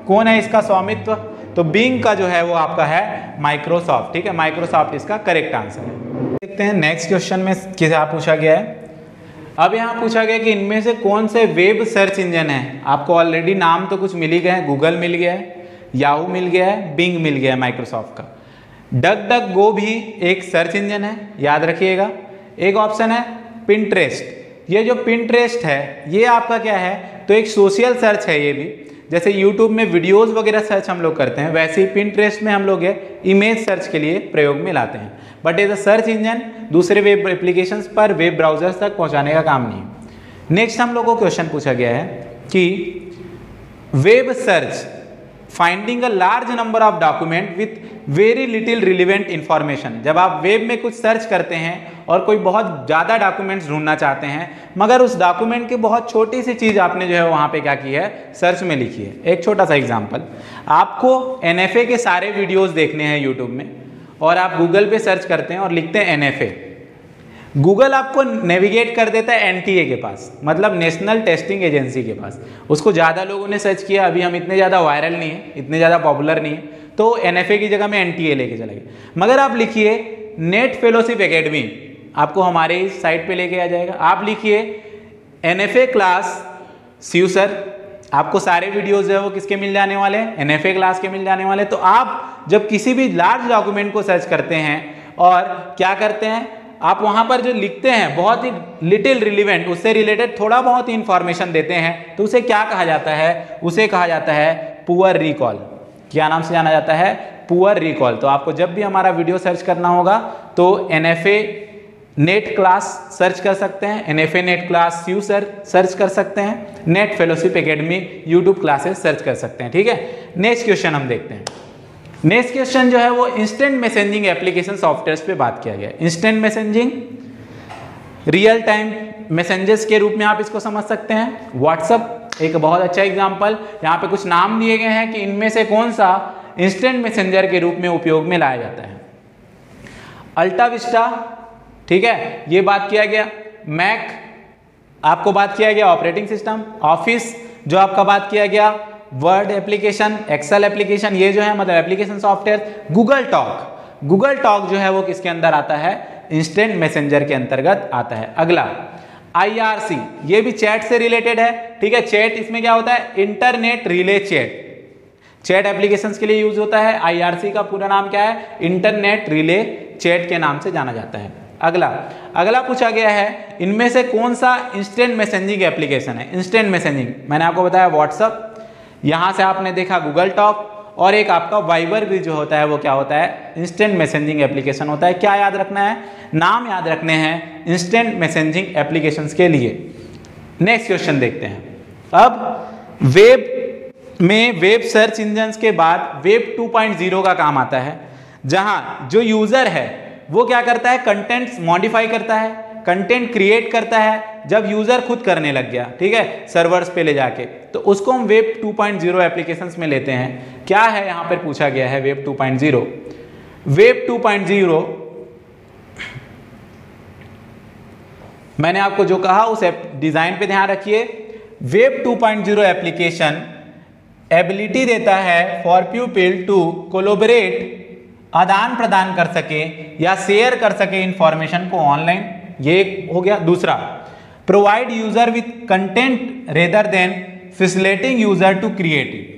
कौन है इसका स्वामित्व, तो बिंग का जो है वो आपका है माइक्रोसॉफ्ट। ठीक है, माइक्रोसॉफ्ट इसका करेक्ट आंसर है। देखते हैं नेक्स्ट क्वेश्चन में क्या पूछा गया है। अब यहाँ पूछा गया कि इनमें से कौन से वेब सर्च इंजन है। आपको ऑलरेडी नाम तो कुछ मिल ही गए हैं, गूगल मिल गया है, याहू मिल गया है, बिंग मिल गया है माइक्रोसॉफ्ट का। डक डक गो भी एक सर्च इंजन है, याद रखिएगा। एक ऑप्शन है पिंटरेस्ट। ये जो पिंटरेस्ट है ये आपका क्या है, तो एक सोशल सर्च है। ये भी जैसे यूट्यूब में वीडियोस वगैरह सर्च हम लोग करते हैं, वैसे ही पिंटरेस्ट में हम लोग ये इमेज सर्च के लिए प्रयोग में लाते हैं। But as a search engine दूसरे वेब एप्लीकेशंस पर, वेब ब्राउजर्स तक पहुंचाने का काम नहीं है। नेक्स्ट हम लोग को क्वेश्चन पूछा गया है कि web search finding a large number of document with very little relevant information. जब आप वेब में कुछ सर्च करते हैं और कोई बहुत ज़्यादा डॉक्यूमेंट्स ढूंढना चाहते हैं, मगर उस डॉक्यूमेंट की बहुत छोटी सी चीज़ आपने जो है वहाँ पे क्या की है, सर्च में लिखी है। एक छोटा सा एग्जांपल, आपको NFA के सारे वीडियोस देखने हैं यूट्यूब में और आप गूगल पे सर्च करते हैं और लिखते हैं NFA। गूगल आपको नेविगेट कर देता है NTA के पास, मतलब नेशनल टेस्टिंग एजेंसी के पास। उसको ज़्यादा लोगों ने सर्च किया, अभी हम इतने ज़्यादा वायरल नहीं है, इतने ज़्यादा पॉपुलर नहीं है, तो NFA की जगह में NTA लेके चले गए। मगर आप लिखिए नेट फेलोशिप एकेडमी, आपको हमारे इस साइट पे लेके आ जाएगा। आप लिखिए NFA क्लास स्यूसर, आपको सारे वीडियोस जो है वो किसके मिल जाने वाले हैं, NFA क्लास के मिल जाने वाले। तो आप जब किसी भी लार्ज डॉक्यूमेंट को सर्च करते हैं और क्या करते हैं, आप वहाँ पर जो लिखते हैं बहुत ही लिटिल रिलेवेंट, उससे रिलेटेड थोड़ा बहुत ही इंफॉर्मेशन देते हैं, तो उसे क्या कहा जाता है, उसे कहा जाता है पुअर रिकॉल। क्या नाम से जाना जाता है, पुअर रिकॉल। तो आपको जब भी हमारा वीडियो सर्च करना होगा तो NFA नेट क्लास सर्च कर सकते हैं, NFA नेट क्लास स्यू सर्च कर सकते हैं, net fellowship academy YouTube classes search कर सकते हैं। ठीक है, नेक्स्ट क्वेश्चन हम देखते हैं। नेक्स्ट क्वेश्चन जो है वो इंस्टेंट मैसेजिंग एप्लीकेशन सॉफ्टवेयर्स पे बात किया गया है। Instant messaging real time messengers के रूप में आप इसको समझ सकते हैं। व्हाट्सएप एक बहुत अच्छा एग्जांपल। यहाँ पे कुछ नाम दिए गए हैं कि इनमें से कौन सा इंस्टेंट मैसेंजर के रूप में उपयोग में लाया जाता है। अल्टा विस्टा, ठीक है, ये बात किया गया। मैक आपको बात किया गया ऑपरेटिंग सिस्टम। ऑफिस जो आपका बात किया गया, वर्ड एप्लीकेशन, एक्सेल एप्लीकेशन, ये जो है मतलब एप्लीकेशन सॉफ्टवेयर। गूगल टॉक जो है वो किसके अंदर आता है, इंस्टेंट मैसेंजर के अंतर्गत आता है। अगला IRC, ये भी चैट से रिलेटेड है। ठीक है, चैट इसमें क्या होता है, इंटरनेट रिले चैट एप्लीकेशंस के लिए यूज होता है। IRC का पूरा नाम क्या है, इंटरनेट रिले चैट के नाम से जाना जाता है। अगला पूछा गया है इनमें से कौन सा इंस्टेंट मैसेजिंग एप्लीकेशन है। इंस्टेंट मैसेजिंग मैंने आपको बताया व्हाट्सअप, यहाँ से आपने देखा गूगल टॉक, और एक आपका वाइबर भी जो होता है वो क्या होता है, इंस्टेंट मैसेजिंग एप्लीकेशन होता है। क्या याद रखना है, नाम याद रखने हैं इंस्टेंट मैसेजिंग एप्लीकेशंस के लिए। नेक्स्ट क्वेश्चन देखते हैं। अब वेब में वेब सर्च इंजन के बाद वेब 2.0 का काम आता है, जहां जो यूजर है वो क्या करता है, कंटेंट्स मॉडिफाई करता है, कंटेंट क्रिएट करता है। जब यूजर खुद करने लग गया, ठीक है, सर्वर्स पे ले जाके, तो उसको हम वेब 2.0 एप्लीकेशंस में लेते हैं। क्या है यहां पर पूछा गया है वेब 2.0। वेब 2.0 मैंने आपको जो कहा उस डिजाइन पे ध्यान रखिए। वेब 2.0 एप्लीकेशन एबिलिटी देता है फॉर पीपल टू कोलैबोरेट, आदान प्रदान कर सके या शेयर कर सके इंफॉर्मेशन को ऑनलाइन, ये एक हो गया। दूसरा, provide user with content rather than facilitating user to create it.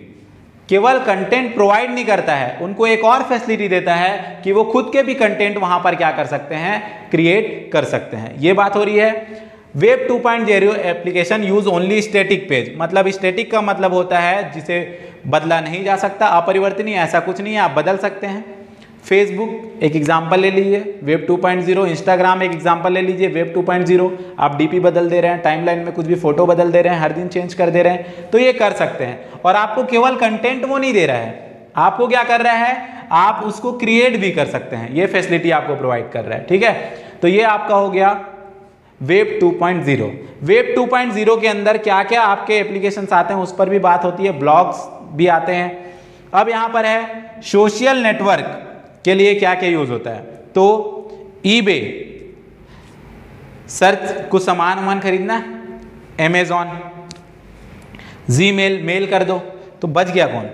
केवल कंटेंट प्रोवाइड नहीं करता है, उनको एक और फैसिलिटी देता है कि वो खुद के भी कंटेंट वहां पर क्या कर सकते हैं, क्रिएट कर सकते हैं। ये बात हो रही है। Web 2.0 application use only static page, मतलब स्टैटिक का मतलब होता है जिसे बदला नहीं जा सकता, अपरिवर्तनीय, ऐसा कुछ नहीं है, आप बदल सकते हैं। फेसबुक एक एग्जांपल ले लीजिए वेब 2.0, इंस्टाग्राम एक एग्जांपल ले लीजिए वेब 2.0। आप डीपी बदल दे रहे हैं, टाइमलाइन में कुछ भी फोटो बदल दे रहे हैं, हर दिन चेंज कर दे रहे हैं, तो ये कर सकते हैं। और आपको केवल कंटेंट वो नहीं दे रहा है, आपको क्या कर रहा है, आप उसको क्रिएट भी कर सकते हैं, ये फैसिलिटी आपको प्रोवाइड कर रहा है, ठीक है। तो ये आपका हो गया वेब 2.0। वेब 2.0 के अंदर क्या क्या आपके एप्लीकेशंस आते हैं उस पर भी बात होती है, ब्लॉग्स भी आते हैं। अब यहाँ पर है सोशल नेटवर्क के लिए क्या क्या यूज होता है, तो ईबे, सर्च कुछ सामान खरीदना, अमेजॉन, जीमेल, मेल कर दो, तो बच गया कौन,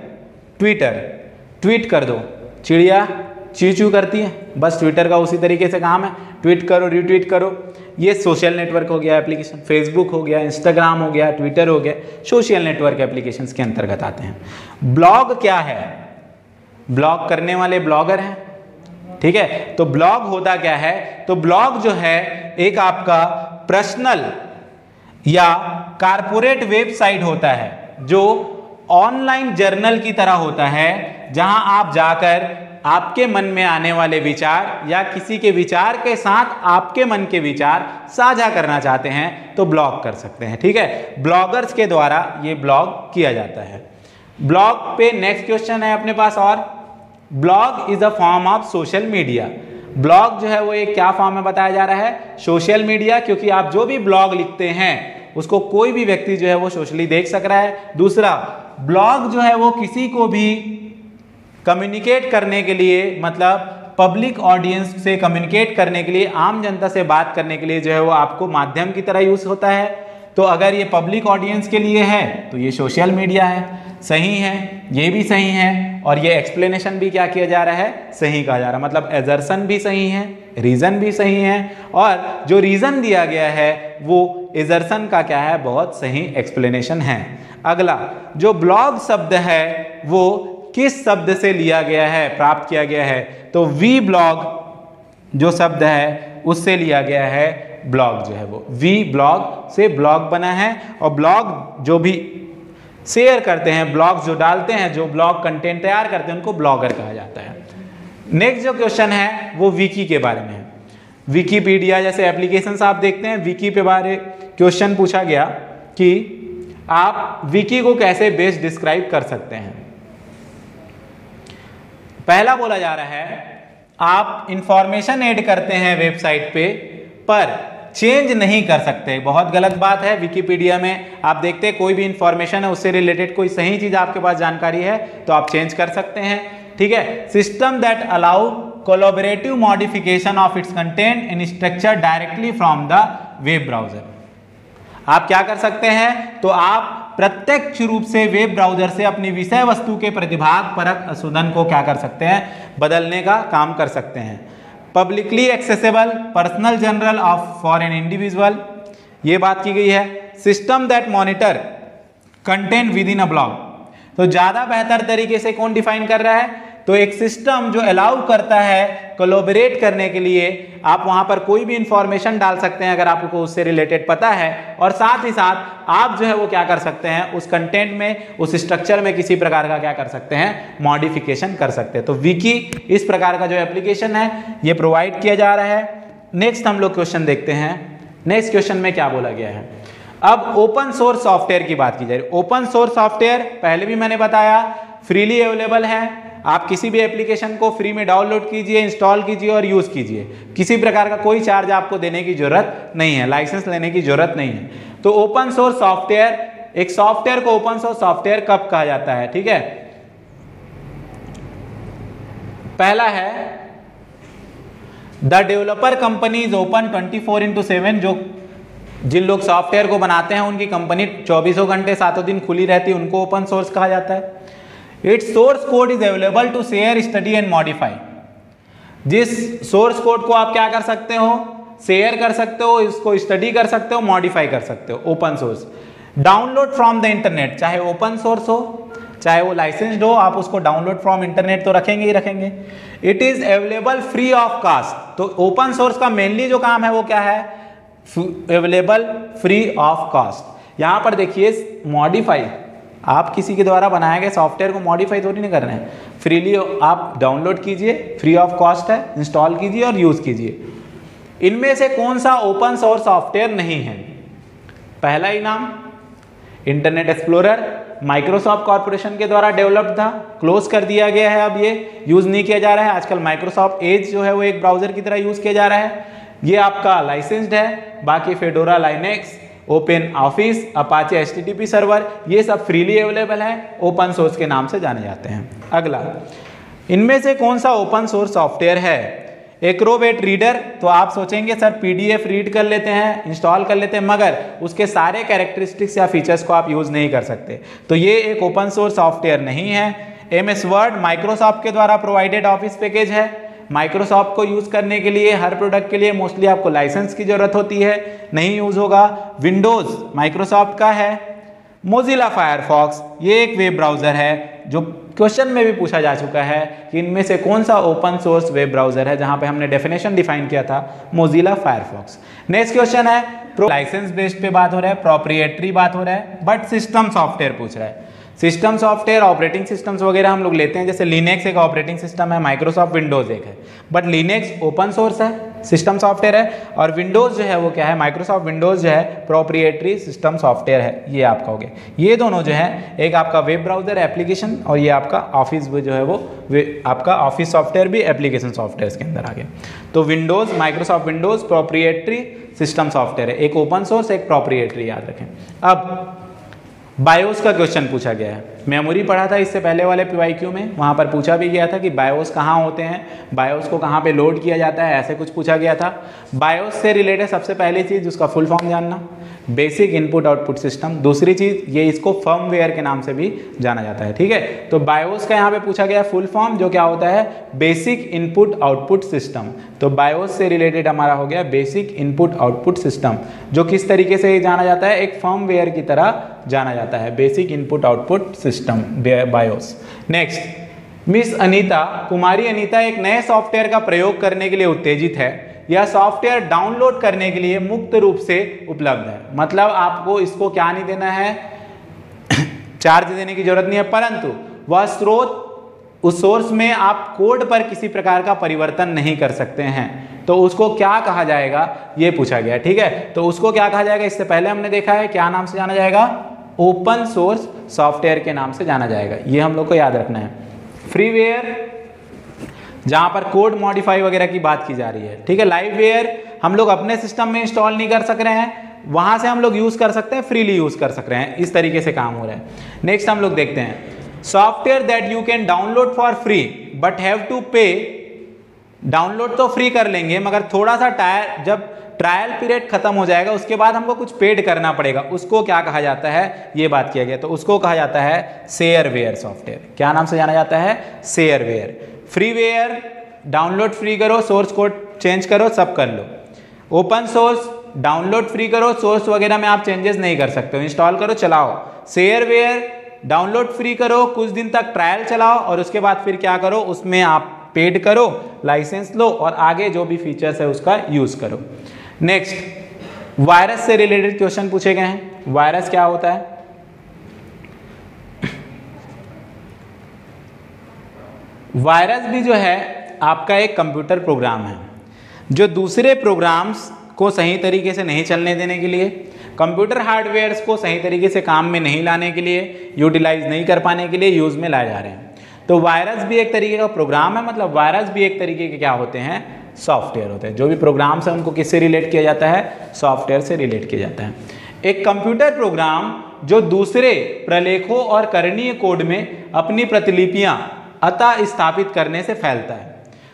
ट्विटर, ट्वीट कर दो, चिड़िया ची चू करती है, बस ट्विटर का उसी तरीके से काम है, ट्वीट करो, रिट्वीट करो। ये सोशल नेटवर्क हो गया एप्लीकेशन, फेसबुक हो गया, इंस्टाग्राम हो गया, ट्विटर हो गया, सोशल नेटवर्क एप्लीकेशंस के अंतर्गत आते हैं। ब्लॉग क्या है, ब्लॉग करने वाले ब्लॉगर हैं, ठीक है। तो ब्लॉग होता क्या है, तो ब्लॉग जो है एक आपका पर्सनल या कारपोरेट वेबसाइट होता है जो ऑनलाइन जर्नल की तरह होता है, जहां आप जाकर आपके मन में आने वाले विचार या किसी के विचार के साथ आपके मन के विचार साझा करना चाहते हैं तो ब्लॉग कर सकते हैं, ठीक है। ब्लॉगर्स के द्वारा ये ब्लॉग किया जाता है। ब्लॉग पे नेक्स्ट क्वेश्चन है अपने पास, और blog is a form of social media. Blog जो है वो एक क्या फॉर्म में बताया जा रहा है, सोशल मीडिया, क्योंकि आप जो भी ब्लॉग लिखते हैं उसको कोई भी व्यक्ति जो है वो सोशली देख सक रहा है। दूसरा, ब्लॉग जो है वो किसी को भी कम्युनिकेट करने के लिए, मतलब पब्लिक ऑडियंस से कम्युनिकेट करने के लिए, आम जनता से बात करने के लिए जो है वो आपको माध्यम की तरह यूज होता है। तो अगर ये पब्लिक ऑडियंस के लिए है तो ये सोशल मीडिया है, सही है, ये भी सही है, और ये एक्सप्लेनेशन भी क्या किया जा रहा है, सही कहा जा रहा है, मतलब एजर्सन भी सही है, रीजन भी सही है, और जो रीजन दिया गया है वो एजर्सन का क्या है, बहुत सही एक्सप्लेनेशन है। अगला, जो ब्लॉग शब्द है वो किस शब्द से लिया गया है, प्राप्त किया गया है, तो वी ब्लॉग जो शब्द है उससे लिया गया है। ब्लॉग जो है वो वी ब्लॉग से ब्लॉग बना है, और ब्लॉग जो भी शेयर करते हैं, ब्लॉग जो डालते हैं, जो ब्लॉग कंटेंट तैयार करते हैं, उनको ब्लॉगर कहा जाता है। नेक्स्ट जो क्वेश्चन है वो विकी के बारे में है। विकीपीडिया जैसे एप्लीकेशंस आप देखते हैं, विकी पे बारे क्वेश्चन पूछा गया कि आप विकी को कैसे बेस्ट डिस्क्राइब कर सकते हैं। पहला बोला जा रहा है आप इंफॉर्मेशन ऐड करते हैं वेबसाइट पे पर चेंज नहीं कर सकते। बहुत गलत बात है। विकिपीडिया में आप देखते हैं कोई भी इंफॉर्मेशन है उससे रिलेटेड कोई सही चीज आपके पास जानकारी है तो आप चेंज कर सकते हैं, ठीक है। System that allow collaborative modification of its content in structure directly from the web browser. आप क्या कर सकते हैं, तो आप प्रत्यक्ष रूप से वेब ब्राउजर से अपनी विषय वस्तु के प्रतिभाग परक अशोधन को क्या कर सकते हैं, बदलने का काम कर सकते हैं। Publicly accessible personal journal of for an individual, ये बात की गई है। System that monitor content with in a blog, तो ज्यादा बेहतर तरीके से कौन डिफाइन कर रहा है, तो एक सिस्टम जो अलाउ करता है कोलैबोरेट करने के लिए, आप वहां पर कोई भी इंफॉर्मेशन डाल सकते हैं अगर आपको उससे रिलेटेड पता है, और साथ ही साथ आप जो है वो क्या कर सकते हैं, उस कंटेंट में, उस स्ट्रक्चर में किसी प्रकार का क्या कर सकते हैं, मॉडिफिकेशन कर सकते हैं। तो विकी इस प्रकार का जो एप्लीकेशन है ये प्रोवाइड किया जा रहा है। नेक्स्ट हम लोग क्वेश्चन देखते हैं। नेक्स्ट क्वेश्चन में क्या बोला गया है, अब ओपन सोर्स सॉफ्टवेयर की बात की जा रही है। ओपन सोर्स सॉफ्टवेयर पहले भी मैंने बताया फ्रीली अवेलेबल है, आप किसी भी एप्लीकेशन को फ्री में डाउनलोड कीजिए, इंस्टॉल कीजिए और यूज कीजिए, किसी प्रकार का कोई चार्ज आपको देने की जरूरत नहीं है, लाइसेंस लेने की जरूरत नहीं है। तो ओपन सोर्स सॉफ्टवेयर, एक सॉफ्टवेयर को ओपन सोर्स सॉफ्टवेयर कब कहा जाता है, ठीक है। पहला है the developer company is open 24/7, जो जिन लोग सॉफ्टवेयर को बनाते हैं उनकी कंपनी 24 घंटे 7 दिन खुली रहती है, उनको ओपन सोर्स कहा जाता है। Its source code is available to share, study and modify. जिस सोर्स कोड को आप क्या कर सकते हो, शेयर कर सकते हो, इसको स्टडी कर सकते हो, मॉडिफाई कर सकते हो, open source. Download from the internet, चाहे ओपन सोर्स हो चाहे वो लाइसेंस्ड हो, आप उसको डाउनलोड फ्रॉम इंटरनेट तो रखेंगे ही रखेंगे। It is available free of cost, तो ओपन सोर्स का मेनली जो काम है वो क्या है, अवेलेबल फ्री ऑफ कास्ट। यहां पर देखिए मॉडिफाई, आप किसी के द्वारा बनाए गए सॉफ्टवेयर को मॉडिफाई थोड़ी नहीं कर रहे हैं, फ्रीली आप डाउनलोड कीजिए, फ्री ऑफ कॉस्ट है, इंस्टॉल कीजिए और यूज कीजिए। इनमें से कौन सा ओपन सोर्स सॉफ्टवेयर नहीं है? पहला ही नाम इंटरनेट एक्सप्लोरर माइक्रोसॉफ्ट कॉर्पोरेशन के द्वारा डेवलप्ड था, क्लोज कर दिया गया है, अब ये यूज नहीं किया जा रहा है। आजकल माइक्रोसॉफ्ट एज जो है वो एक ब्राउजर की तरह यूज किया जा रहा है, ये आपका लाइसेंस्ड है। बाकी fedora Linux, open office, Apache HTTP server, ये सब फ्रीली अवेलेबल है, ओपन सोर्स के नाम से जाने जाते हैं। अगला, इनमें से कौन सा ओपन सोर्स सॉफ्टवेयर है? एक्रोबेट रीडर, तो आप सोचेंगे सर PDF रीड कर लेते हैं, इंस्टॉल कर लेते हैं, मगर उसके सारे कैरेक्टरिस्टिक्स या फीचर्स को आप यूज नहीं कर सकते, तो ये एक ओपन सोर्स सॉफ्टवेयर नहीं है। MS वर्ड माइक्रोसॉफ्ट के द्वारा प्रोवाइडेड ऑफिस पैकेज है, माइक्रोसॉफ्ट को यूज करने के लिए हर प्रोडक्ट के लिए मोस्टली आपको लाइसेंस की जरूरत होती है, नहीं यूज होगा। विंडोज माइक्रोसॉफ्ट का है। मोजिला फायरफॉक्स, ये एक वेब ब्राउजर है, जो क्वेश्चन में भी पूछा जा चुका है कि इनमें से कौन सा ओपन सोर्स वेब ब्राउजर है, जहां पे हमने डेफिनेशन डिफाइन किया था मोजिला फायरफॉक्स। नेक्स्ट क्वेश्चन है, लाइसेंस बेस्ड पे बात हो रहा है, प्रोप्रिएटरी बात हो रहा है, बट सिस्टम सॉफ्टवेयर पूछ रहा है। सिस्टम सॉफ्टवेयर ऑपरेटिंग सिस्टम्स वगैरह हम लोग लेते हैं, जैसे लिनक्स एक ऑपरेटिंग सिस्टम है, माइक्रोसॉफ्ट विंडोज एक है, बट लिनक्स ओपन सोर्स है, सिस्टम सॉफ्टवेयर है, और विंडोज जो है वो क्या है, माइक्रोसॉफ्ट विंडोज जो है प्रोप्रिएटरी सिस्टम सॉफ्टवेयर है, ये आपका हो गया। ये दोनों जो है, एक आपका वेब ब्राउजर एप्लीकेशन और ये आपका ऑफिस जो है वो आपका ऑफिस सॉफ्टवेयर भी एप्लीकेशन सॉफ्टवेयर के अंदर आ गया। तो Windows, Microsoft Windows proprietary system software है, एक ओपन सोर्स एक प्रोप्रिएटरी, याद रखें। अब बायोस का क्वेश्चन पूछा गया है, मेमोरी पढ़ा था इससे पहले वाले PYQ में, वहाँ पर पूछा भी गया था कि बायोस कहाँ होते हैं, बायोस को कहाँ पे लोड किया जाता है, ऐसे कुछ पूछा गया था। बायोस से रिलेटेड सबसे पहली चीज़ उसका फुल फॉर्म जानना, बेसिक इनपुट आउटपुट सिस्टम। दूसरी चीज़ ये इसको फर्मवेयर के नाम से भी जाना जाता है, ठीक है। तो बायोस का यहाँ पे पूछा गया फुल फॉर्म, जो क्या होता है, बेसिक इनपुट आउटपुट सिस्टम। तो बायोस से रिलेटेड हमारा हो गया बेसिक इनपुट आउटपुट सिस्टम, जो किस तरीके से जाना जाता है, एक फर्मवेयर की तरह जाना जाता है, basic input output system BIOS. Next, miss Anita, Kumari Anita एक नए सॉफ्टवेयर का प्रयोग करने के लिए उत्तेजित है। यह सॉफ्टवेयर डाउनलोड करने के लिए मुक्त रूप से उपलब्ध है, मतलब आपको इसको क्या नहीं देना है, चार्ज देने की जरूरत नहीं है, परंतु वह स्रोत, उस सोर्स में आप कोड पर किसी प्रकार का परिवर्तन नहीं कर सकते हैं, तो उसको क्या कहा जाएगा, ये पूछा गया, ठीक है। तो उसको क्या कहा जाएगा, इससे पहले हमने देखा है, क्या नाम से जाना जाएगा, ओपन सोर्स सॉफ्टवेयर के नाम से जाना जाएगा, ये हम लोग को याद रखना है। फ्रीवेयर, जहां पर कोड मॉडिफाई वगैरह की बात की जा रही है, ठीक है। लाइववेयर हम लोग अपने सिस्टम में इंस्टॉल नहीं कर सक रहे हैं, वहां से हम लोग यूज कर सकते हैं, फ्रीली यूज कर सक रहे हैं, इस तरीके से काम हो रहा है। नेक्स्ट हम लोग देखते हैं, software that you can download for free but have to pay. Download तो फ्री कर लेंगे, मगर थोड़ा सा जब ट्रायल पीरियड खत्म हो जाएगा उसके बाद हमको कुछ पेड करना पड़ेगा, उसको क्या कहा जाता है, ये बात किया गया। तो उसको कहा जाता है शेयरवेयर सॉफ्टवेयर, क्या नाम से जाना जाता है, शेयरवेयर। फ्रीवेयर, डाउनलोड फ्री करो, सोर्स कोड चेंज करो, सब कर लो। ओपन सोर्स, डाउनलोड फ्री करो, सोर्स वगैरह में आप चेंजेस नहीं कर सकते हो, इंस्टॉल करो, चलाओ। शेयरवेयर डाउनलोड फ्री करो, कुछ दिन तक ट्रायल चलाओ और उसके बाद फिर क्या करो, उसमें आप पेड करो, लाइसेंस लो और आगे जो भी फीचर्स है उसका यूज करो। नेक्स्ट, वायरस से रिलेटेड क्वेश्चन पूछे गए हैं। वायरस क्या होता है? वायरस भी जो है आपका एक कंप्यूटर प्रोग्राम है जो दूसरे प्रोग्राम्स को सही तरीके से नहीं चलने देने के लिए, कंप्यूटर हार्डवेयर्स को सही तरीके से काम में नहीं लाने के लिए, यूटिलाइज नहीं कर पाने के लिए यूज में लाए जा रहे हैं। तो वायरस भी एक तरीके का प्रोग्राम है, मतलब वायरस भी एक तरीके के क्या होते हैं, सॉफ्टवेयर होते हैं। जो भी प्रोग्राम्स हैं उनको किससे रिलेट किया जाता है, सॉफ्टवेयर से रिलेट किया जाता है। एक कंप्यूटर प्रोग्राम जो दूसरे प्रलेखों और करणीय कोड में अपनी प्रतिलिपियां अतः स्थापित करने से फैलता है।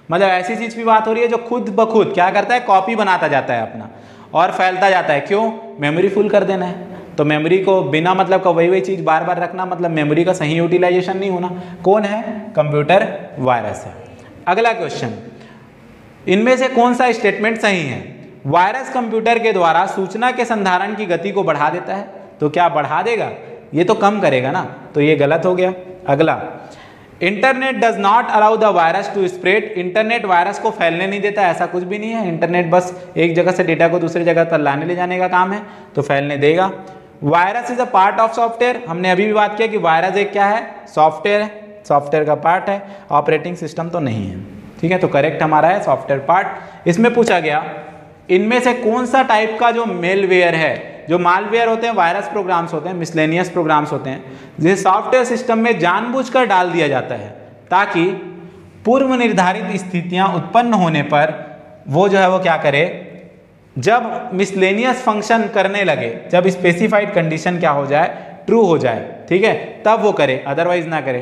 मतलब ऐसी चीज की बात हो रही है जो खुद ब खुद क्या करता है, कॉपी बनाता जाता है अपना और फैलता जाता है। क्यों? मेमोरी फुल कर देना है। तो मेमोरी को बिना मतलब का वही चीज बार बार रखना, मतलब मेमोरी का सही यूटिलाइजेशन नहीं होना। कौन है? कंप्यूटर वायरस है। अगला क्वेश्चन, इनमें से कौन सा स्टेटमेंट सही है? वायरस कंप्यूटर के द्वारा सूचना के संधारण की गति को बढ़ा देता है। तो क्या बढ़ा देगा? ये तो कम करेगा ना, तो ये गलत हो गया। अगला, internet does not allow the virus to spread. Internet virus को फैलने नहीं देता, ऐसा कुछ भी नहीं है। इंटरनेट बस एक जगह से डेटा को दूसरी जगह तक लाने ले जाने का काम है, तो फैलने देगा। Virus is a part of software. हमने अभी भी बात किया कि वायरस एक क्या है, सॉफ्टवेयर है, सॉफ्टवेयर का पार्ट है, ऑपरेटिंग सिस्टम तो नहीं है। ठीक है, तो करेक्ट हमारा है सॉफ्टवेयर पार्ट। इसमें पूछा गया इनमें से कौन सा टाइप का जो मेलवेयर है, जो मालवेयर होते हैं, वायरस प्रोग्राम्स होते हैं, मिसलेनियस प्रोग्राम्स होते हैं, जिसे सॉफ्टवेयर सिस्टम में जानबूझकर डाल दिया जाता है ताकि पूर्व निर्धारित स्थितियां उत्पन्न होने पर वो जो है वो क्या करे, जब मिसलेनियस फंक्शन करने लगे, जब स्पेसिफाइड कंडीशन क्या हो जाए, ट्रू हो जाए, ठीक है, तब वो करे, अदरवाइज ना करे।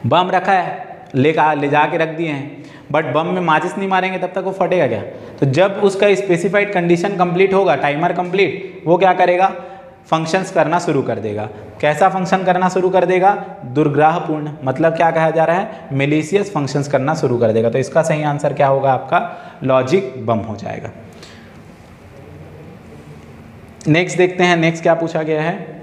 बम रखा है, ले जाके रख दिए हैं, बट बम में माचिस नहीं मारेंगे तब तक वो फटेगा क्या? तो जब उसका स्पेसिफाइड कंडीशन कंप्लीट होगा, टाइमर कंप्लीट, वो क्या करेगा, फंक्शंस करना शुरू कर देगा। कैसा फंक्शन करना शुरू कर देगा? दुर्ग्राहपूर्ण, मतलब क्या कहा जा रहा है, मेलिशियस फंक्शंस करना शुरू कर देगा। तो इसका सही आंसर क्या होगा आपका, लॉजिक बम हो जाएगा। नेक्स्ट देखते हैं, नेक्स्ट क्या पूछा गया है।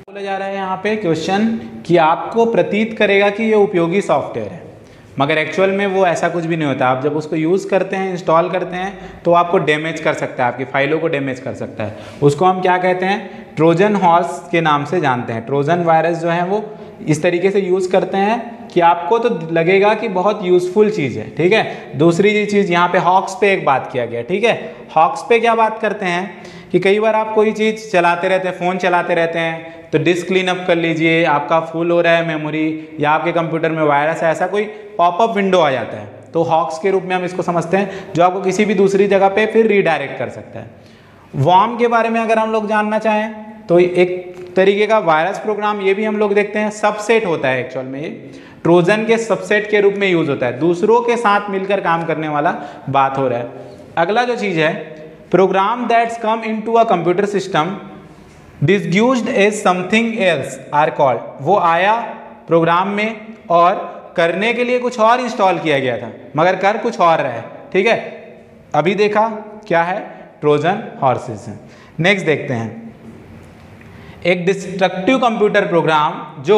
बोला जा रहा है यहाँ पे क्वेश्चन कि आपको प्रतीत करेगा कि ये उपयोगी सॉफ्टवेयर है, मगर एक्चुअल में वो ऐसा कुछ भी नहीं होता। आप जब उसको यूज़ करते हैं, इंस्टॉल करते हैं, तो आपको डैमेज कर सकता है, आपकी फाइलों को डैमेज कर सकता है। उसको हम क्या कहते हैं, ट्रोजन हॉर्स के नाम से जानते हैं। ट्रोजन वायरस जो है वो इस तरीके से यूज़ करते हैं कि आपको तो लगेगा कि बहुत यूज़फुल चीज़ है, ठीक है। दूसरी चीज़ यहाँ पे हॉक्स पे एक बात किया गया, ठीक है। हॉक्स पे क्या बात करते हैं कि कई बार आप कोई चीज़ चलाते रहते हैं, फ़ोन चलाते रहते हैं, तो डिस्क क्लीन अप कर लीजिए, आपका फुल हो रहा है मेमोरी, या आपके कंप्यूटर में वायरस है, ऐसा कोई पॉपअप विंडो आ जाता है, तो हॉक्स के रूप में हम इसको समझते हैं, जो आपको किसी भी दूसरी जगह पे फिर रीडायरेक्ट कर सकता है। वॉर्म के बारे में अगर हम लोग जानना चाहें तो एक तरीके का वायरस प्रोग्राम ये भी हम लोग देखते हैं, सबसेट होता है एक्चुअल में, ये ट्रोजन के सबसेट के रूप में यूज होता है, दूसरों के साथ मिलकर काम करने वाला बात हो रहा है। अगला जो चीज़ है, program that's come into a computer system disguised as something else are called. वो आया प्रोग्राम में और करने के लिए कुछ और इंस्टॉल किया गया था, मगर कर कुछ और रहा है, ठीक है। अभी देखा क्या है, ट्रोजन हॉर्सेस है। नेक्स्ट देखते हैं, एक डिस्ट्रक्टिव कंप्यूटर प्रोग्राम जो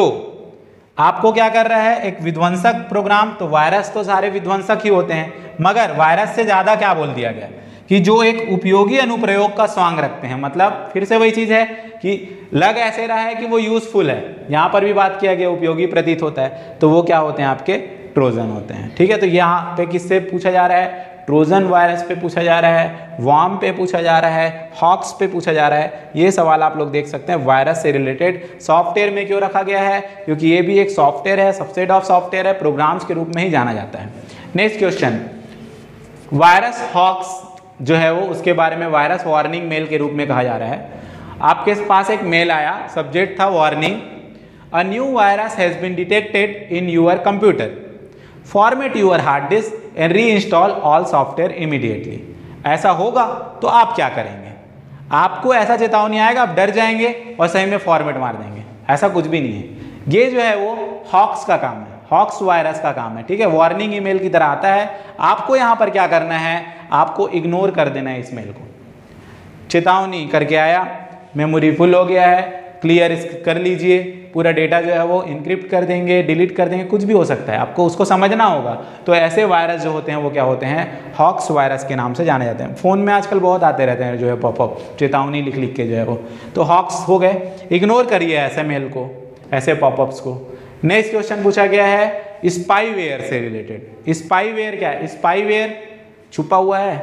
आपको क्या कर रहा है, एक विध्वंसक प्रोग्राम। तो वायरस तो सारे विध्वंसक ही होते हैं, मगर वायरस से ज़्यादा क्या बोल दिया गया कि जो एक उपयोगी अनुप्रयोग का स्वांग रखते हैं। मतलब फिर से वही चीज़ है कि लग ऐसे रहा है कि वो यूजफुल है, यहाँ पर भी बात किया गया उपयोगी प्रतीत होता है, तो वो क्या होते हैं, आपके ट्रोजन होते हैं, ठीक है। तो यहाँ पे किससे पूछा जा रहा है, ट्रोजन वायरस पे पूछा जा रहा है, वॉर्म पे पूछा जा रहा है, हॉक्स पे पूछा जा रहा है। ये सवाल आप लोग देख सकते हैं। वायरस से रिलेटेड सॉफ्टवेयर में क्यों रखा गया है, क्योंकि ये भी एक सॉफ्टवेयर है, सबसेट ऑफ सॉफ्टवेयर है, प्रोग्राम्स के रूप में ही जाना जाता है। नेक्स्ट क्वेश्चन, वायरस हॉक्स जो है वो, उसके बारे में वायरस वार्निंग मेल के रूप में कहा जा रहा है। आपके पास एक मेल आया, सब्जेक्ट था warning, a new virus has been detected in your computer, format your hard disk and reinstall all software immediately. ऐसा होगा तो आप क्या करेंगे, आपको ऐसा चेतावनी आएगा, आप डर जाएंगे और सही में फॉर्मेट मार देंगे, ऐसा कुछ भी नहीं है। ये जो है वो हॉक्स का काम है, हॉक्स वायरस का काम है, ठीक है। वार्निंग ईमेल की तरह आता है, आपको यहाँ पर क्या करना है, आपको इग्नोर कर देना है इस मेल को, चेतावनी करके आया, मेमोरी फुल हो गया है, क्लियर कर लीजिए, पूरा डेटा जो है वो इनक्रिप्ट कर देंगे, डिलीट कर देंगे, कुछ भी हो सकता है, आपको उसको समझना होगा। तो ऐसे वायरस जो होते हैं वो क्या होते हैं, हॉक्स वायरस के नाम से जाने जाते हैं। फ़ोन में आजकल बहुत आते रहते हैं जो है पॉपअप, चेतावनी लिख लिख के जो है वो, तो हॉक्स हो गए। इग्नोर करिए ऐसे मेल को, ऐसे पॉपअप्स को। नेक्स्ट क्वेश्चन पूछा गया है स्पाईवेयर से रिलेटेड। स्पाईवेयर क्या है? स्पाईवेयर छुपा हुआ है,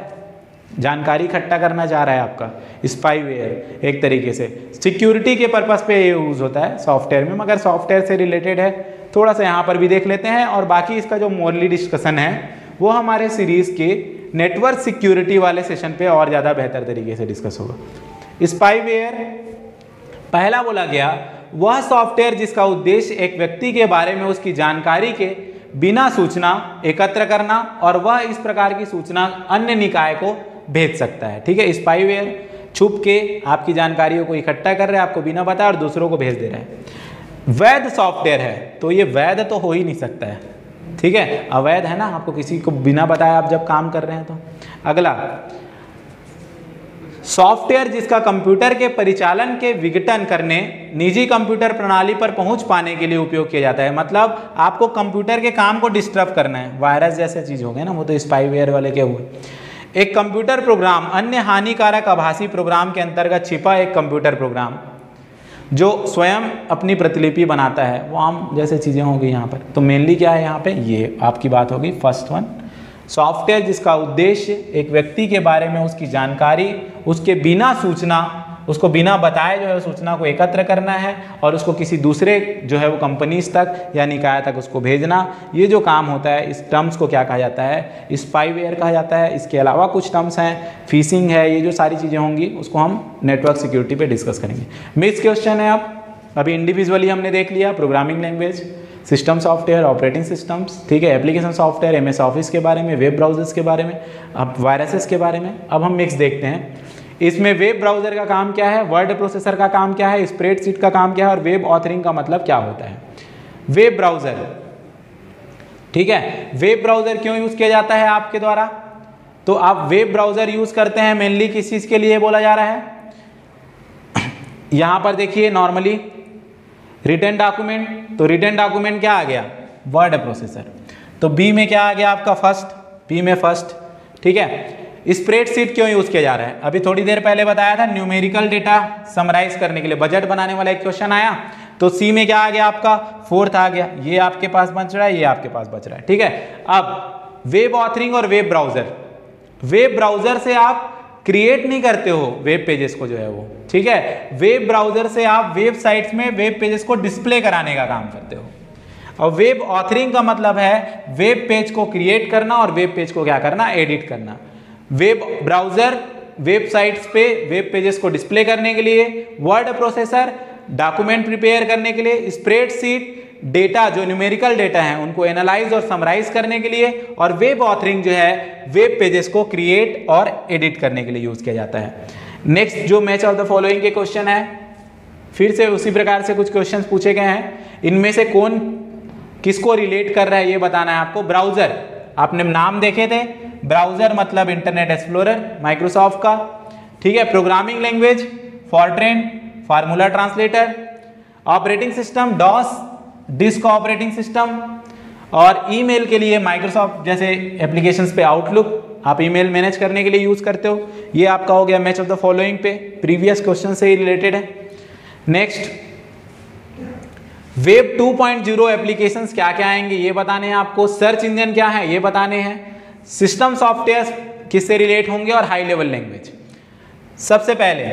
जानकारी इकट्ठा करना चाह रहा है आपका। स्पाईवेयर एक तरीके से सिक्योरिटी के पर्पस पे यूज होता है सॉफ्टवेयर में, मगर सॉफ्टवेयर से रिलेटेड है, थोड़ा सा यहाँ पर भी देख लेते हैं। और बाकी इसका जो मोरली डिस्कशन है वो हमारे सीरीज के नेटवर्क सिक्योरिटी वाले सेशन पे और ज़्यादा बेहतर तरीके से डिस्कस होगा। स्पाईवेयर पहला बोला गया वह सॉफ्टवेयर जिसका उद्देश्य एक व्यक्ति के बारे में उसकी जानकारी के बिना सूचना एकत्र करना और वह इस प्रकार की सूचना अन्य निकाय को भेज सकता है। ठीक है, स्पाईवेयर छुप के आपकी जानकारियों को इकट्ठा कर रहा है, आपको बिना बताए, और दूसरों को भेज दे रहा है। वैध सॉफ्टवेयर है, तो ये वैध तो हो ही नहीं सकता है। ठीक है, अवैध है ना, आपको किसी को बिना बताए आप जब काम कर रहे हैं तो। अगला, सॉफ्टवेयर जिसका कंप्यूटर के परिचालन के विघटन करने निजी कंप्यूटर प्रणाली पर पहुंच पाने के लिए उपयोग किया जाता है। मतलब आपको कंप्यूटर के काम को डिस्टर्ब करना है, वायरस जैसे चीज हो गए ना, वो तो स्पाईवेयर वाले क्या हुए। एक कंप्यूटर प्रोग्राम अन्य हानिकारक आभासी प्रोग्राम के अंतर्गत छिपा एक कंप्यूटर प्रोग्राम जो स्वयं अपनी प्रतिलिपि बनाता है, वो आम जैसे चीजें होंगी यहाँ पर। तो मेनली क्या है यहाँ पे, ये आपकी बात होगी फर्स्ट वन, सॉफ्टवेयर जिसका उद्देश्य एक व्यक्ति के बारे में उसकी जानकारी उसके बिना सूचना, उसको बिना बताए जो है सूचना को एकत्र करना है और उसको किसी दूसरे जो है वो कंपनीज तक या निकाय तक उसको भेजना। ये जो काम होता है इस टर्म्स को क्या कहा जाता है, स्पाईवेयर कहा जाता है। इसके अलावा कुछ टर्म्स हैं, फिशिंग है, ये जो सारी चीज़ें होंगी उसको हम नेटवर्क सिक्योरिटी पे डिस्कस करेंगे। मिक्स क्वेश्चन है, अब अभी इंडिविजुअली हमने देख लिया programming language, system software, operating systems, ठीक है, एप्लीकेशन सॉफ्टवेयर, MS ऑफिस के बारे में, वेब ब्राउजर्स के बारे में, अब वायरसेस के बारे में। अब हम मिक्स देखते हैं। इसमें वेब ब्राउजर का काम क्या है, वर्ड प्रोसेसर का काम क्या है, स्प्रेडशीट का काम क्या है और वेब ऑथरिंग का मतलब क्या होता है। वेब ब्राउजर, ठीक है, वेब ब्राउजर क्यों यूज किया जाता है आपके द्वारा, तो आप वेब ब्राउजर यूज करते हैं मेनली किस चीज के लिए बोला जा रहा है। यहां पर देखिए नॉर्मली रिटन डॉक्यूमेंट, तो रिटन डॉक्यूमेंट क्या आ गया, वर्ड प्रोसेसर। तो बी में क्या आ गया आपका फर्स्ट, बी में फर्स्ट, ठीक है। स्प्रेडशीट क्यों यूज किया जा रहा है, अभी थोड़ी देर पहले बताया था, न्यूमेरिकल डेटा समराइज करने के लिए, बजट बनाने वाला एक क्वेश्चन आया, तो सी में क्या आ गया आपका, फोर्थ आ गया, ये आपके पास बच रहा है, ये आपके पास बच रहा है, ठीक है। अब वेब ऑथरिंग और वेब ब्राउजर, वेब ब्राउजर से आप क्रिएट नहीं करते हो वेब पेजेस को जो है वो, ठीक है, वेब ब्राउजर से आप वेबसाइट्स में वेब पेजेस को डिस्प्ले कराने का काम करते हो। और वेब ऑथरिंग का मतलब है वेब पेज को क्रिएट करना और वेब पेज को क्या करना, एडिट करना। वेब ब्राउजर वेबसाइट्स पे वेब पेजेस को डिस्प्ले करने के लिए, वर्ड प्रोसेसर डॉक्यूमेंट प्रिपेयर करने के लिए, स्प्रेडशीट डेटा जो न्यूमेरिकल डेटा है उनको एनालाइज और समराइज करने के लिए, और वेब ऑथरिंग जो है वेब पेजेस को क्रिएट और एडिट करने के लिए यूज किया जाता है। नेक्स्ट जो मैच ऑफ द फॉलोइंग के क्वेश्चन है, फिर से उसी प्रकार से कुछ क्वेश्चंस पूछे गए हैं, इनमें से कौन किसको रिलेट कर रहा है ये बताना है आपको। ब्राउजर, आपने नाम देखे थे, ब्राउजर मतलब इंटरनेट एक्सप्लोरर माइक्रोसॉफ्ट का, ठीक है। Programming language Fortran formula translator, operating system DOS disk operating system, और ईमेल के लिए माइक्रोसॉफ्ट जैसे एप्लीकेशंस पे आउटलुक आप ईमेल मैनेज करने के लिए यूज करते हो। ये आपका हो गया मैच ऑफ द फॉलोइंग पे, प्रीवियस क्वेश्चन से ही रिलेटेड है। नेक्स्ट वेब 2.0 एप्लीकेशंस क्या क्या आएंगे ये बताने हैं आपको, सर्च इंजन क्या है ये बताने हैं, सिस्टम सॉफ्टवेयर किससे रिलेट होंगे, और हाई लेवल लैंग्वेज। सबसे पहले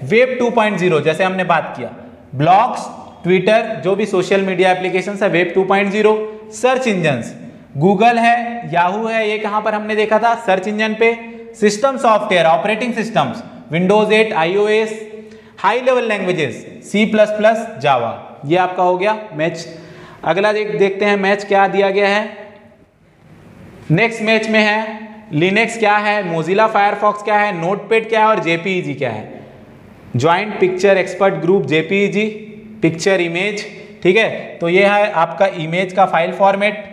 वेब 2.0 जैसे हमने बात किया, ब्लॉग्स, ट्विटर जो भी सोशल मीडिया एप्लीकेशंस है वेब 2.0, सर्च इंजन्स गूगल है, याहू है, ये कहां पर हमने देखा था सर्च इंजन पे, system software operating systems Windows 8 iOS, high level languages C++, जावा, ये आपका हो गया मैच। अगला देखते हैं मैच क्या दिया गया है। नेक्स्ट मैच में है लिनक्स क्या है, मोजिला फायरफॉक्स क्या है, नोटपैड क्या है और JPEG क्या है। Joint picture expert group JPEG, picture image, ठीक है, तो ये है आपका इमेज का फाइल फॉर्मेट।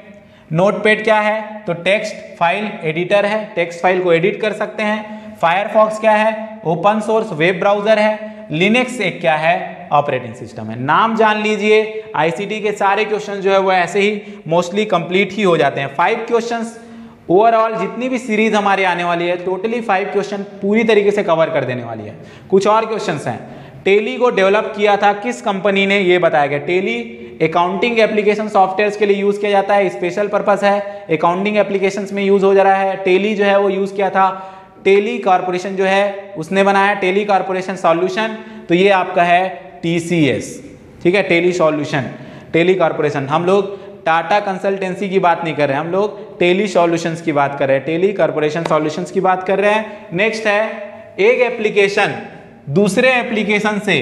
नोटपैड क्या है, तो टेक्स्ट फाइल एडिटर है, टेक्स्ट फाइल को एडिट कर सकते हैं। फायरफॉक्स क्या है, ओपन सोर्स वेब ब्राउजर है, लिनक्स एक क्या है, ऑपरेटिंग सिस्टम है। नाम जान लीजिए, आईसीटी के सारे क्वेश्चन जो है वो ऐसे ही मोस्टली कंप्लीट ही हो जाते हैं। 5 क्वेश्चंस ओवरऑल जितनी भी सीरीज हमारी आने वाली है, टोटली 5 क्वेश्चन पूरी तरीके से कवर कर देने वाली है। कुछ और क्वेश्चंस हैं, टेली को डेवलप किया था किस कंपनी ने, ये बताया गया। टेली अकाउंटिंग एप्लीकेशन सॉफ्टवेयर्स के लिए यूज किया जाता है, स्पेशल पर्पस है, अकाउंटिंग एप्लीकेशंस में यूज हो जा रहा है। टेली जो है वो यूज किया था, टेली कॉर्पोरेशन जो है उसने बनाया, टेली कॉर्पोरेशन सॉल्यूशन, तो ये आपका है टीसीएस, ठीक है, टेली सॉल्यूशन, टेली कॉर्पोरेशन। हम लोग टाटा कंसल्टेंसी की बात नहीं कर रहे हैं, हम लोग टेली सॉल्यूशंस की बात कर रहे हैं, टेली कॉर्पोरेशन सॉल्यूशंस की बात कर रहे हैं। नेक्स्ट है, एक एप्लीकेशन दूसरे एप्लीकेशन से,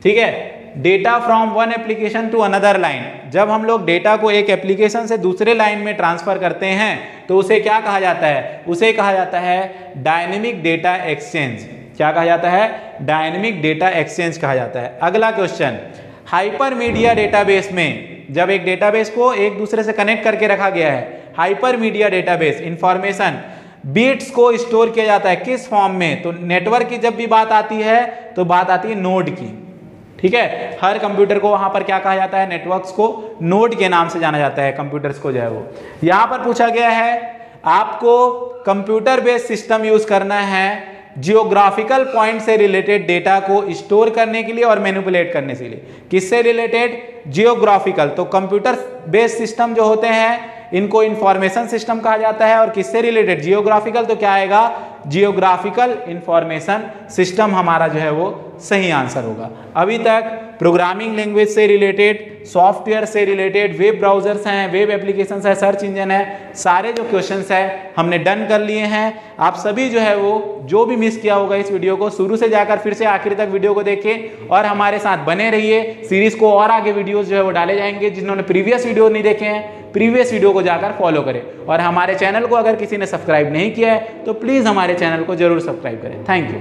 ठीक है, data from one application to another line, जब हम लोग डेटा को एक एप्लीकेशन से दूसरे लाइन में ट्रांसफर करते हैं तो उसे क्या कहा जाता है, उसे कहा जाता है डायनेमिक डेटा एक्सचेंज। क्या कहा जाता है, डायनेमिक डेटा एक्सचेंज कहा जाता है। अगला क्वेश्चन, हाइपर मीडिया डेटाबेस में जब एक डेटाबेस को एक दूसरे से कनेक्ट करके रखा गया है, hyper media database, information bits को स्टोर किया जाता है किस फॉर्म में, तो नेटवर्क की जब भी बात आती है तो बात आती है नोड की, ठीक है। हर कंप्यूटर को वहां पर क्या कहा जाता है, नेटवर्क्स को नोड के नाम से जाना जाता है, कंप्यूटर्स को जो है वो। यहां पर पूछा गया है आपको कंप्यूटर बेस्ड सिस्टम यूज करना है जियोग्राफिकल पॉइंट से रिलेटेड डेटा को स्टोर करने के लिए और मैनिपुलेट करने के लिए। किससे रिलेटेड, जियोग्राफिकल, तो कंप्यूटर बेस्ड सिस्टम जो होते हैं इनको इंफॉर्मेशन सिस्टम कहा जाता है। और किससे रिलेटेड, जियोग्राफिकल, तो क्या आएगा, जियोग्राफिकल इंफॉर्मेशन सिस्टम हमारा जो है वो सही आंसर होगा। अभी तक प्रोग्रामिंग लैंग्वेज से रिलेटेड, सॉफ्टवेयर से रिलेटेड, वेब ब्राउजर्स हैं, वेब एप्लीकेशंस है, सर्च इंजन है, सारे जो क्वेश्चंस हैं हमने डन कर लिए हैं। आप सभी जो है वो जो भी मिस किया होगा इस वीडियो को शुरू से जाकर फिर से आखिर तक वीडियो को देखें और हमारे साथ बने रहिए। सीरीज को और आगे वीडियोस जो है वो डाले जाएंगे। जिन्होंने प्रीवियस वीडियो नहीं देखे हैं, प्रीवियस वीडियो को जाकर फॉलो करें। और हमारे चैनल को अगर किसी ने सब्सक्राइब नहीं किया है तो प्लीज़ हमारे चैनल को जरूर सब्सक्राइब करें। Thank you.